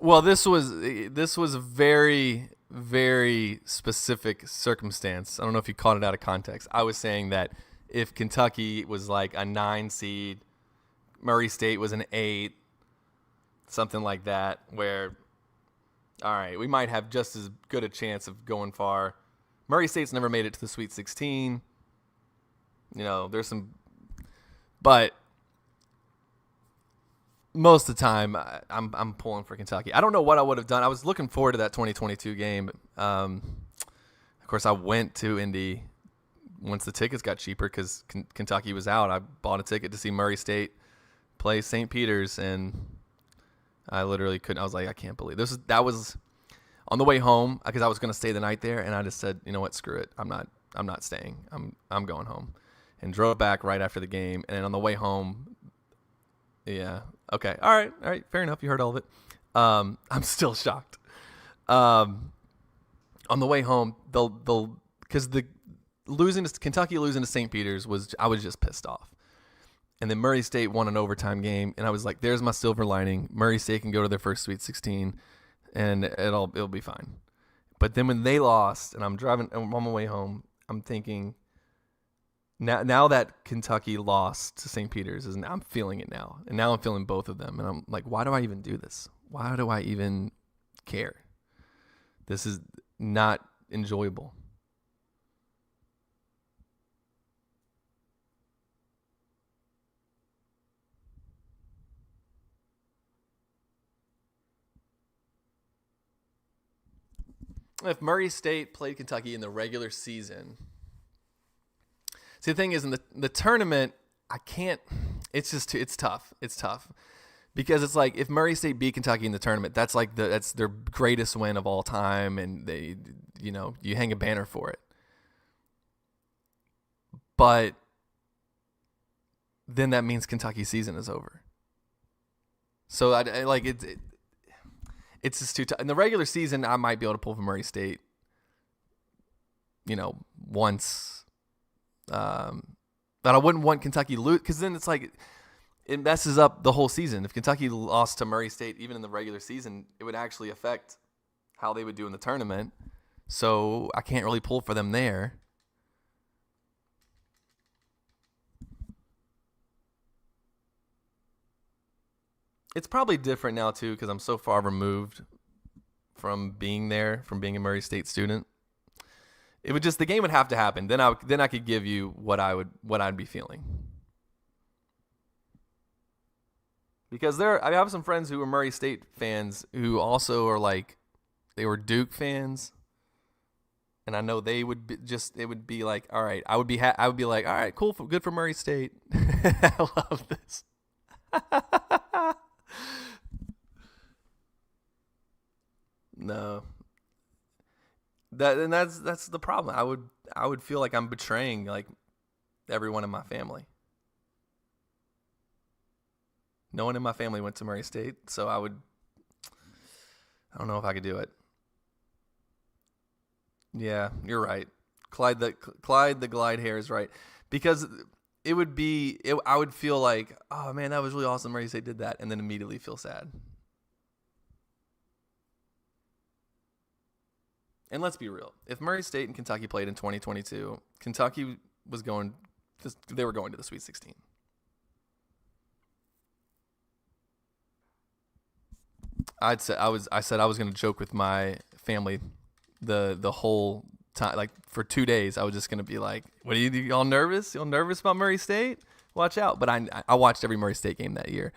Well, this was a very, very specific circumstance. I don't know if you caught it out of context. I was saying that if Kentucky was like a 9 seed, Murray State was an 8, something like that, where, all right, we might have just as good a chance of going far. Murray State's never made it to the Sweet 16. You know, there's some, but most of the time, I'm pulling for Kentucky. I don't know what I would have done. I was looking forward to that 2022 game. Of course, I went to Indy once the tickets got cheaper because Kentucky was out. I bought a ticket to see Murray State play St. Peter's, and I literally couldn't. I was like, I can't believe that was on the way home because I was going to stay the night there, and I just said, you know what, screw it. I'm not I'm not staying. I'm going home. And drove back right after the game. And then on the way home, yeah, okay, all right, fair enough. You heard all of it. I'm still shocked. On the way home, because Kentucky losing to St. Peter's I was just pissed off. And then Murray State won an overtime game, and I was like, "There's my silver lining. Murray State can go to their first Sweet 16, and it'll be fine." But then when they lost, and I'm on my way home, I'm thinking, now that Kentucky lost to St. Peter's, I'm feeling it now, and now I'm feeling both of them, and I'm like, why do I even do this? Why do I even care? This is not enjoyable. If Murray State played Kentucky in the regular season, see, the thing is, in the tournament, I can't. It's tough. It's tough because it's like if Murray State beat Kentucky in the tournament, that's their greatest win of all time, and you hang a banner for it. But then that means Kentucky's season is over. So I like it. It's just too tough. In the regular season, I might be able to pull for Murray State, once. But I wouldn't want Kentucky to lose, because then it's like it messes up the whole season. If Kentucky lost to Murray State, even in the regular season, it would actually affect how they would do in the tournament. So I can't really pull for them there. It's probably different now, too, because I'm so far removed from being there, from being a Murray State student. The game would have to happen. Then I could give you what I'd be feeling. Because I have some friends who were Murray State fans who also are like, they were Duke fans. And I know they would it would be like, all right, I would be like, all right, cool, good for Murray State. I love this. No. That's the problem. I would feel like I'm betraying like everyone in my family. No one in my family went to Murray State, so I don't know if I could do it. Yeah, you're right. Clyde the Glide hair is right, because I would feel like, oh man, that was really awesome. Murray State did that, and then immediately feel sad. And let's be real. If Murray State and Kentucky played in 2022, Kentucky they were going to the Sweet 16. I said I was going to joke with my family the whole time, like for 2 days. I was just going to be like, "What are y'all nervous? Y'all nervous about Murray State? Watch out!" But I watched every Murray State game that year.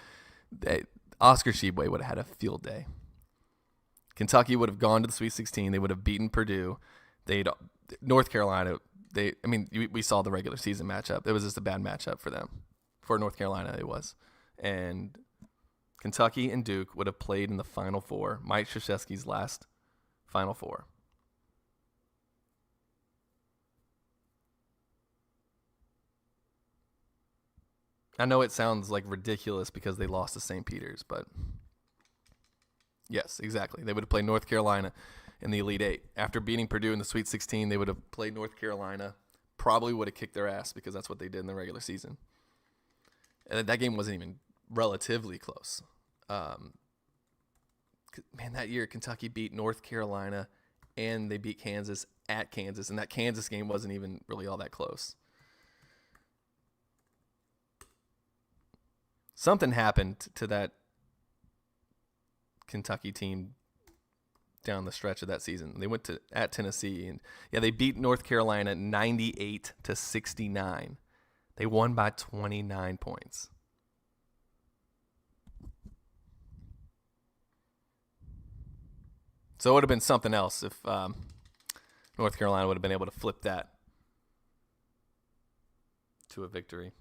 Oscar Tshiebwe would have had a field day. Kentucky would have gone to the Sweet 16. They would have beaten Purdue. North Carolina. We saw the regular season matchup. It was just a bad matchup for them. For North Carolina, it was. And Kentucky and Duke would have played in the Final Four. Mike Krzyzewski's last Final Four. I know it sounds like ridiculous because they lost to St. Peter's, but yes, exactly. They would have played North Carolina in the Elite Eight. After beating Purdue in the Sweet 16, they would have played North Carolina. Probably would have kicked their ass because that's what they did in the regular season. And that game wasn't even relatively close. Man, that year Kentucky beat North Carolina and they beat Kansas at Kansas, and that Kansas game wasn't even really all that close. Something happened to that Kentucky team down the stretch of that season. They went at Tennessee, and they beat North Carolina 98-69. They won by 29 points. So it would have been something else if North Carolina would have been able to flip that to a victory.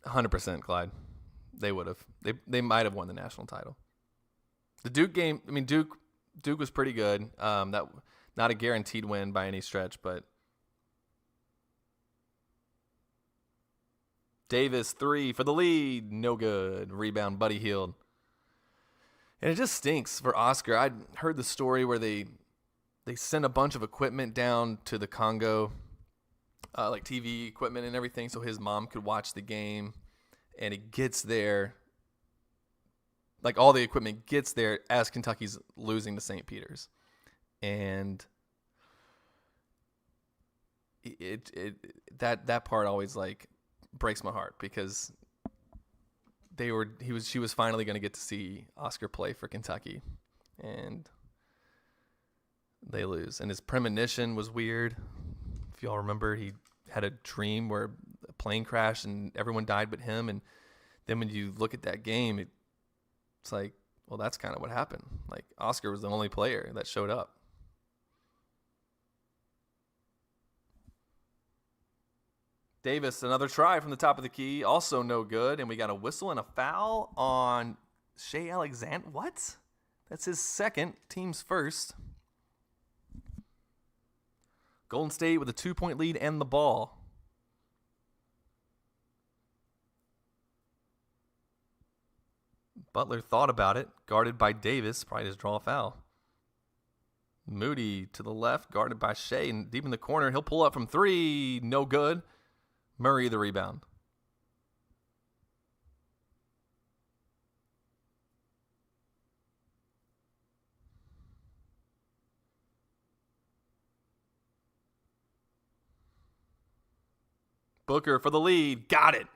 100%, Clyde. They would have. They might have won the national title. The Duke game, I mean, Duke was pretty good. That not a guaranteed win by any stretch, but Davis 3 for the lead, no good. Rebound, Buddy Hield. And it just stinks for Oscar. I heard the story where they sent a bunch of equipment down to the Congo, like TV equipment and everything, so his mom could watch the game. And it gets there, like all the equipment gets there as Kentucky's losing to St. Peter's. And that part always like breaks my heart because she was finally going to get to see Oscar play for Kentucky, and they lose. And his premonition was weird. If y'all remember, he had a dream where a plane crashed and everyone died but him. And then when you look at that game, it's like, well, that's kind of what happened. Like Oscar was the only player that showed up. Davis, another try from the top of the key, also no good. And we got a whistle and a foul on Shea Alexander. What? That's his second, team's first. Golden State with a 2-point lead and the ball. Butler thought about it, guarded by Davis, probably just draw a foul. Moody to the left, guarded by Shea, and deep in the corner, he'll pull up from 3, no good. Murray the rebound. Booker for the lead. Got it.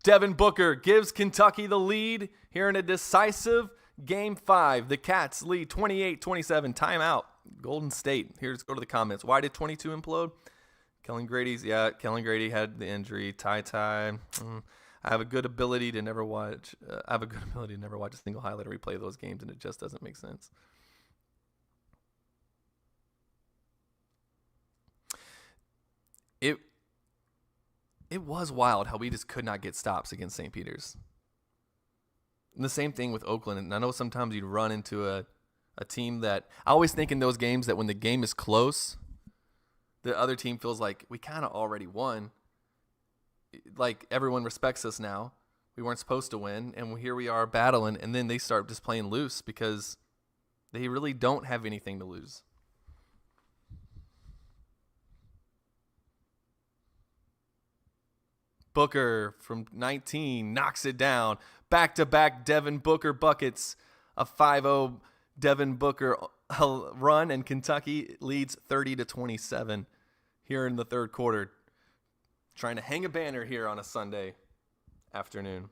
Devin Booker gives Kentucky the lead here in a decisive Game 5. The Cats lead 28-27. Timeout. Golden State. Let's go to the comments. Why did 22 implode? Kellen Grady had the injury. I have a good ability to never watch. A single highlight or replay those games, and it just doesn't make sense. It was wild how we just could not get stops against St. Peter's. And the same thing with Oakland. And I know sometimes you'd run into a team that I always think in those games that when the game is close, the other team feels like we kind of already won. Like everyone respects us now. We weren't supposed to win, and here we are battling, and then they start just playing loose because they really don't have anything to lose. Booker from 19 knocks it down. Back-to-back Devin Booker buckets. A 5-0 Devin Booker run, and Kentucky leads 30-27 here in the third quarter. Trying to hang a banner here on a Sunday afternoon.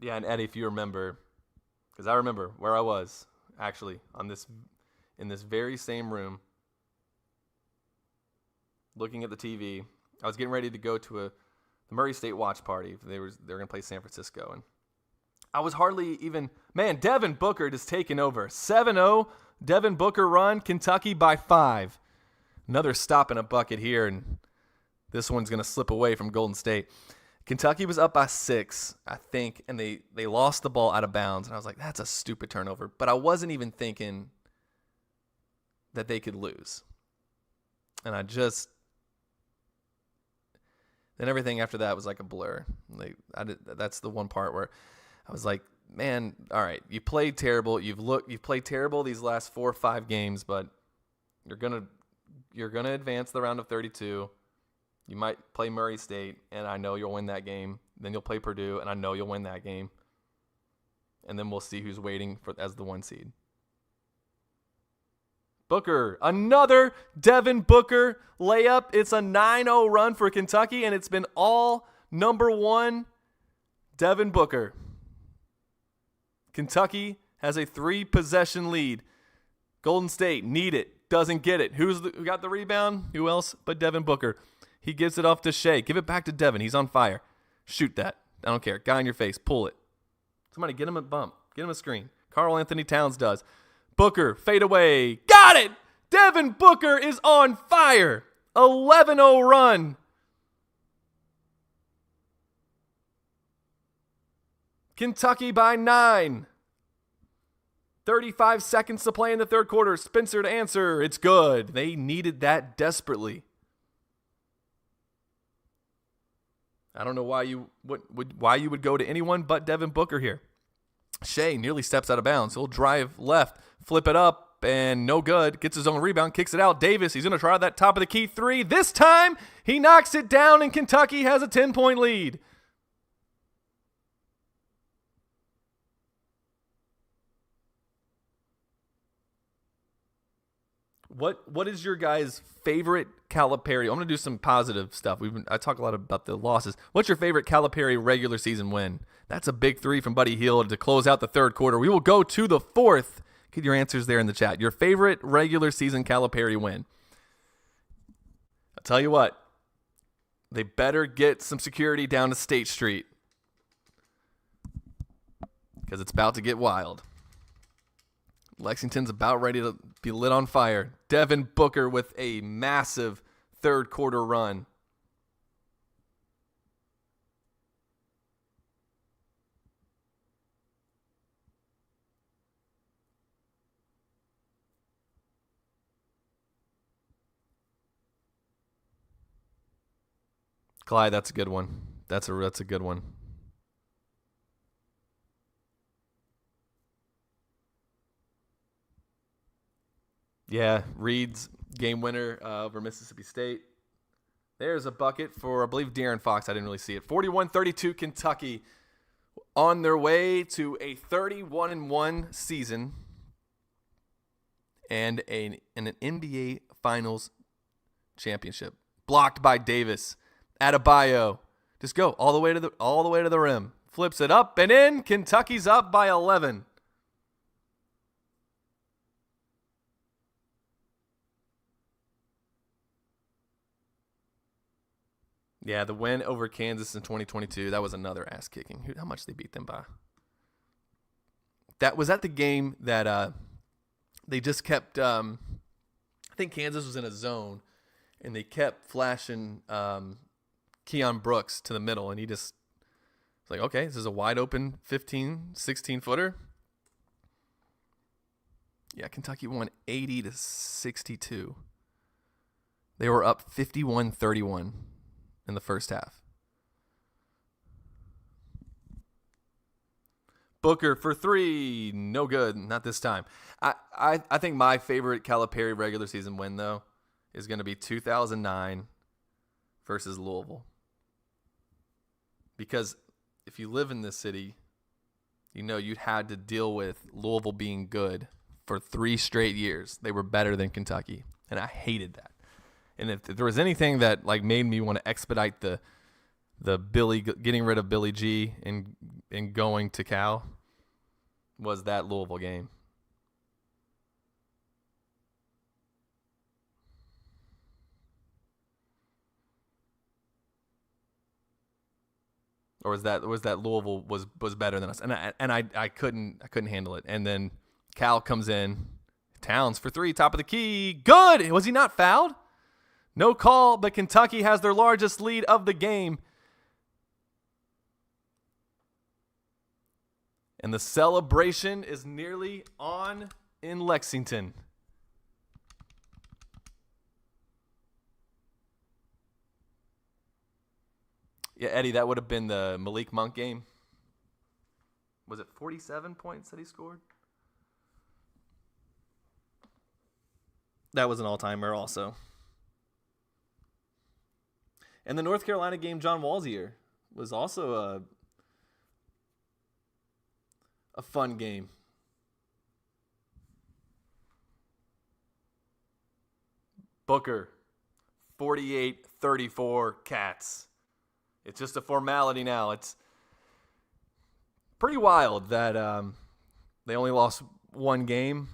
Yeah, and Eddie, if you remember, because I remember where I was actually in this very same room, looking at the TV. I was getting ready to go to the Murray State watch party. They were going to play San Francisco, and I was hardly even. Man, Devin Booker just taking over. 7-0 Devin Booker run. Kentucky by 5. Another stop and a bucket here, and this one's going to slip away from Golden State. Kentucky was up by 6, I think, and they lost the ball out of bounds. And I was like, that's a stupid turnover. But I wasn't even thinking that they could lose. And then everything after that was like a blur. That's the one part where I was like, man, all right, you played terrible. You've played terrible these last 4 or 5 games, but you're gonna advance the round of 32. You might play Murray State, and I know you'll win that game. Then you'll play Purdue, and I know you'll win that game. And then we'll see who's waiting as the 1 seed. Booker, another Devin Booker layup. It's a 9-0 run for Kentucky, and it's been all number 1 Devin Booker. Kentucky has a 3-possession lead. Golden State need it, doesn't get it. Who got the rebound? Who else but Devin Booker? He gives it off to Shea. Give it back to Devin. He's on fire. Shoot that. I don't care. Guy in your face. Pull it. Somebody get him a bump. Get him a screen. Karl Anthony Towns does. Booker, fade away. Got it! Devin Booker is on fire. 11-0 run. Kentucky by 9. 35 seconds to play in the third quarter. Spencer to answer. It's good. They needed that desperately. I don't know why you would go to anyone but Devin Booker here. Shea nearly steps out of bounds. He'll drive left, flip it up, and no good. Gets his own rebound, kicks it out. Davis, he's going to try that top of the key three. This time, he knocks it down, and Kentucky has a 10-point lead. What is your guys' favorite Calipari? I'm going to do some positive stuff. I talk a lot about the losses. What's your favorite Calipari regular season win? That's a big three from Buddy Hield to close out the third quarter. We will go to the fourth. Get your answers there in the chat. Your favorite regular season Calipari win. I'll tell you what. They better get some security down to State Street, because it's about to get wild. Lexington's about ready to be lit on fire. Devin Booker with a massive third quarter run. Clyde, that's a good one. That's a good one. Yeah, Reed's game winner over Mississippi State. There's a bucket for, I believe, De'Aaron Fox. I didn't really see it. 41-32 Kentucky on their way to a 31-1 season and an NBA Finals championship. Blocked by Davis. Adebayo. Just go all the way to the rim. Flips it up and in. Kentucky's up by 11. Yeah, the win over Kansas in 2022, that was another ass kicking. How much they beat them by? That was at the game that they just kept. I think Kansas was in a zone, and they kept flashing Keon Brooks to the middle, and he just was like, okay, this is a wide open 15, 16 footer. Yeah, Kentucky won 80-62. They were up 51-31. In the first half. Booker for three, no good, not this time. I think my favorite Calipari regular season win, though, is going to be 2009 versus Louisville. Because if you live in this city, you know you had to deal with Louisville being good for 3 straight years. They were better than Kentucky, and I hated that. And if there was anything that like made me want to expedite the getting rid of Billy G and going to Cal, was that Louisville game. Or was that Louisville was better than us, and I couldn't handle it. And then Cal comes in, Towns for three, top of the key, good. Was he not fouled? No call, but Kentucky has their largest lead of the game. And the celebration is nearly on in Lexington. Yeah, Eddie, that would have been the Malik Monk game. Was it 47 points that he scored? That was an all-timer also. And the North Carolina game, John Wall's year, was also a fun game. Booker, 48-34 Cats. It's just a formality now. It's pretty wild that they only lost one game,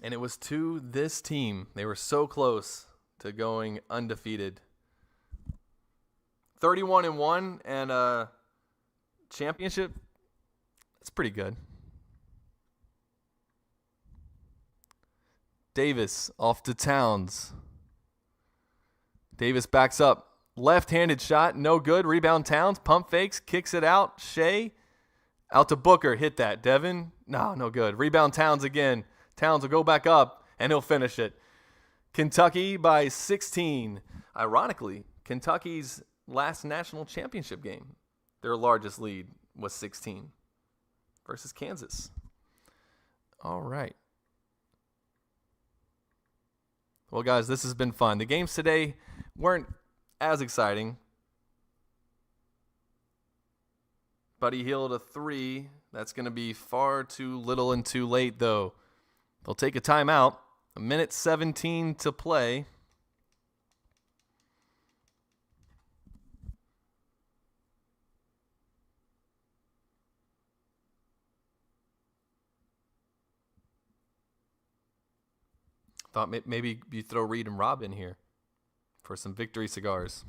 and it was to this team. They were so close to going undefeated. 31-1 and a championship. That's pretty good. Davis off to Towns. Davis backs up. Left-handed shot, no good. Rebound Towns, pump fakes, kicks it out. Shea out to Booker, hit that. Devin, no good. Rebound Towns again. Towns will go back up, and he'll finish it. Kentucky by 16. Ironically, Kentucky's last national championship game, their largest lead was 16 versus Kansas. All right. Well, guys, this has been fun. The games today weren't as exciting. Buddy Hield a 3. That's going to be far too little and too late, though. They'll take a timeout. 1:17 to play. Thought maybe you throw Reed and Rob in here for some victory cigars.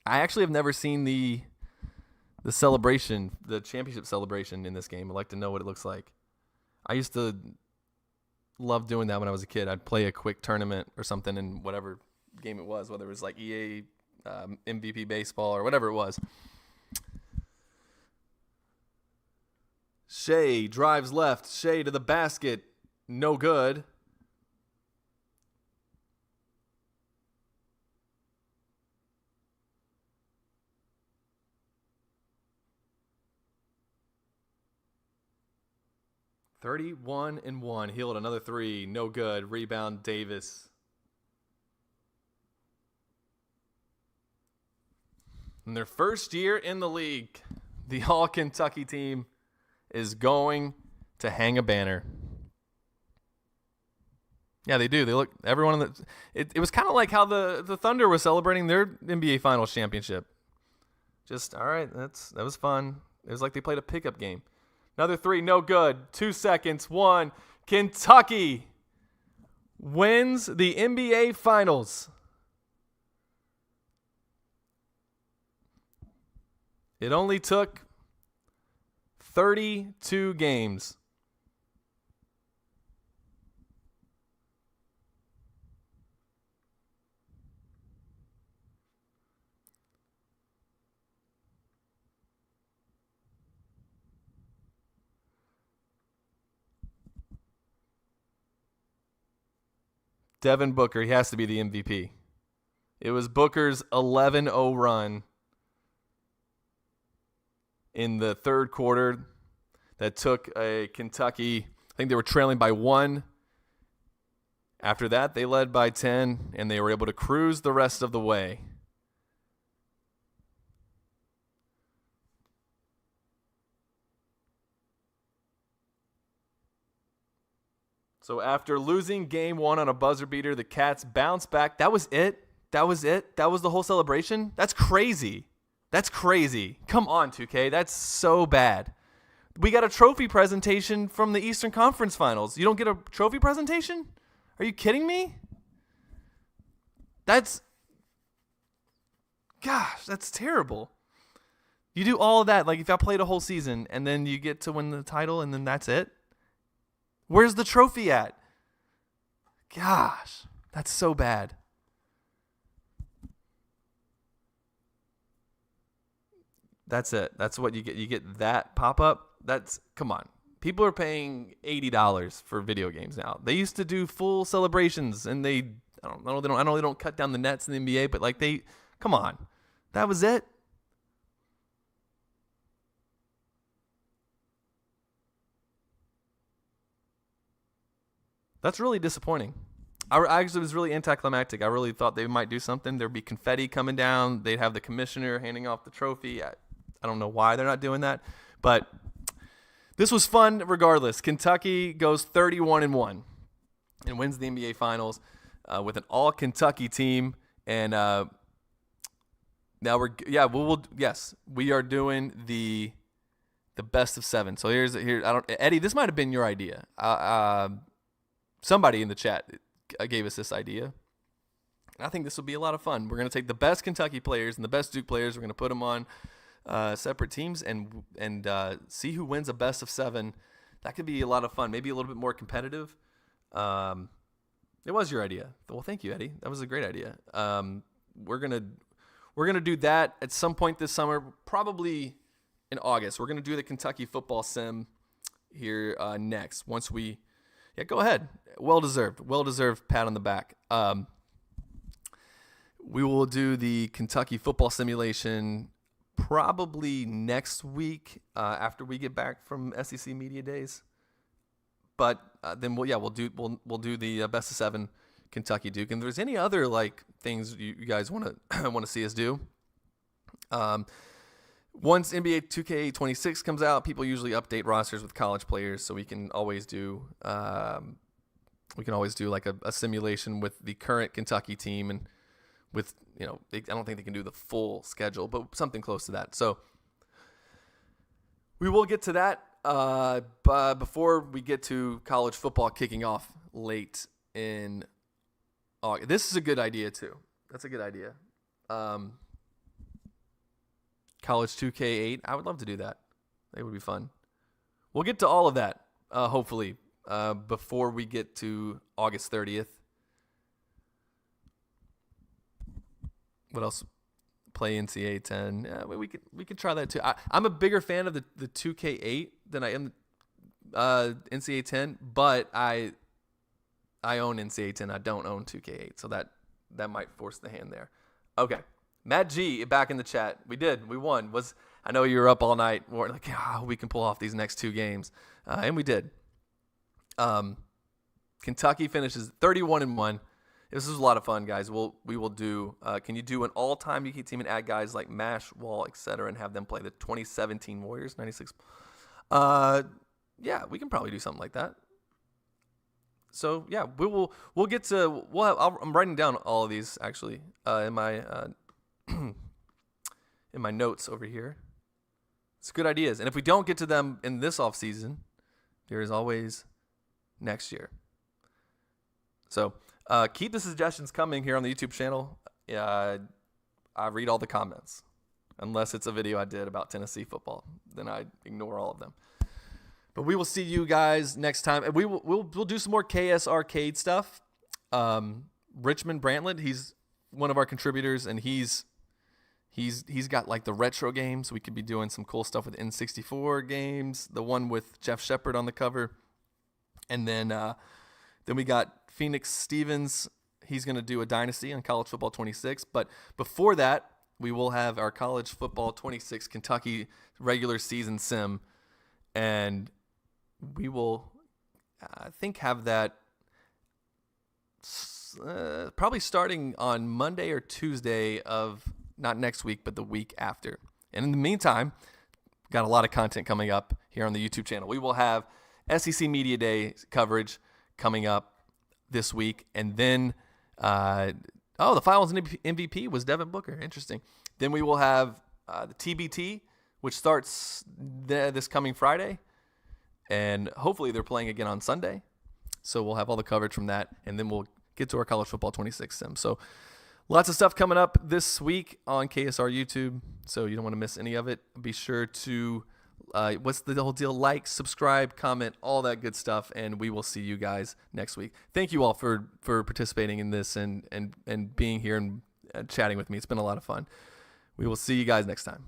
I actually have never seen the celebration, the championship celebration in this game. I'd like to know what it looks like. I used to love doing that when I was a kid. I'd play a quick tournament or something in whatever game it was, whether it was like EA, MVP baseball, or whatever it was. Shea drives left. Shea to the basket. No good. (31-1). Hield another 3. No good. Rebound Davis. In their first year in the league, the All-Kentucky team is going to hang a banner. Yeah, they do. They look, everyone in the, it was kind of like how the Thunder was celebrating their NBA Finals championship. Just, all right, that was fun. It was like they played a pickup game. Another 3, no good. 2 seconds. 1. Kentucky wins the NBA Finals. It only took 32 games. Devin Booker, he has to be the MVP. It was Booker's 11-0 run in the third quarter that took a Kentucky, I think they were trailing by 1. After that, they led by 10, and they were able to cruise the rest of the way. So after losing game 1 on a buzzer beater, the Cats bounced back. That was it? That was it? That was the whole celebration? That's crazy. That's crazy. Come on, 2K. That's so bad. We got a trophy presentation from the Eastern Conference Finals. You don't get a trophy presentation? Are you kidding me? Gosh, that's terrible. You do all of that, like if I played a whole season and then you get to win the title and then that's it? Where's the trophy at? Gosh, that's so bad. That's it. That's what you get. You get that pop-up. Come on. People are paying $80 for video games now. They used to do full celebrations, and I know they don't cut down the nets in the NBA, but come on. That was it. That's really disappointing. I actually was really anticlimactic. I really thought they might do something. There'd be confetti coming down. They'd have the commissioner handing off the trophy. I don't know why they're not doing that. But this was fun regardless. Kentucky goes 31-1 and wins the NBA Finals with an all-Kentucky team. And now we are doing the best of 7. So Eddie, this might have been your idea. Somebody in the chat gave us this idea. And I think this will be a lot of fun. We're going to take the best Kentucky players and the best Duke players. We're going to put them on separate teams and see who wins a best of 7. That could be a lot of fun. Maybe a little bit more competitive. It was your idea. Well, thank you, Eddie. That was a great idea. we're gonna do that at some point this summer, probably in August. We're gonna do the Kentucky football sim here next. Once we, go ahead, well deserved pat on the back. We will do the Kentucky football simulation probably next week after we get back from SEC Media Days. But then we'll do the best of 7 Kentucky Duke. And if there's any other things you guys want to see us do, once NBA 2K26 comes out, people usually update rosters with college players, so we can always do a simulation with the current Kentucky team and with I don't think they can do the full schedule, but something close to that. So we will get to that. But before we get to college football kicking off late in August, this is a good idea too. That's a good idea. College 2K8, I would love to do that. It would be fun. We'll get to all of that, hopefully, before we get to August 30th. What else? Play NCAA 10. Yeah, we could try that too. I'm a bigger fan of the 2K8 than I am NCAA 10, but I own NCAA 10. I don't own 2K8, so that might force the hand there. Okay, Matt G back in the chat. We won. I know you were up all night. We're like, we can pull off these next 2 games, and we did. Kentucky finishes 31-1. This is a lot of fun, guys. We will do. Can you do an all-time UK team and add guys like Mash, Wall, etc., and have them play the 2017 Warriors 96? Yeah, we can probably do something like that. So yeah, we'll get to. I'm writing down all of these actually in my notes over here. It's good ideas, and if we don't get to them in this off season, there is always next year. So. Keep the suggestions coming here on the YouTube channel. I read all the comments. Unless it's a video I did about Tennessee football. Then I ignore all of them. But we will see you guys next time. And we'll do some more KSRCade stuff. Richmond Brantland, he's one of our contributors, and he's got the retro games. We could be doing some cool stuff with N64 games. The one with Jeff Shepard on the cover. And then we got Phoenix Stevens. He's going to do a dynasty on College Football 26. But before that, we will have our College Football 26 Kentucky regular season sim. And we will, I think, have that probably starting on Monday or Tuesday of not next week, but the week after. And in the meantime, got a lot of content coming up here on the YouTube channel. We will have SEC Media Day coverage coming up this week, and then the finals MVP was Devin Booker. Interesting. Then we will have the TBT, which starts this coming Friday, and hopefully they're playing again on Sunday. So we'll have all the coverage from that, and then we'll get to our College Football 26 sim. So lots of stuff coming up this week on KSR YouTube, so you don't want to miss any of it. Be sure to what's the whole deal? Like, subscribe, comment, all that good stuff, and we will see you guys next week. Thank you all for participating in this and being here and chatting with me. It's been a lot of fun. We will see you guys next time.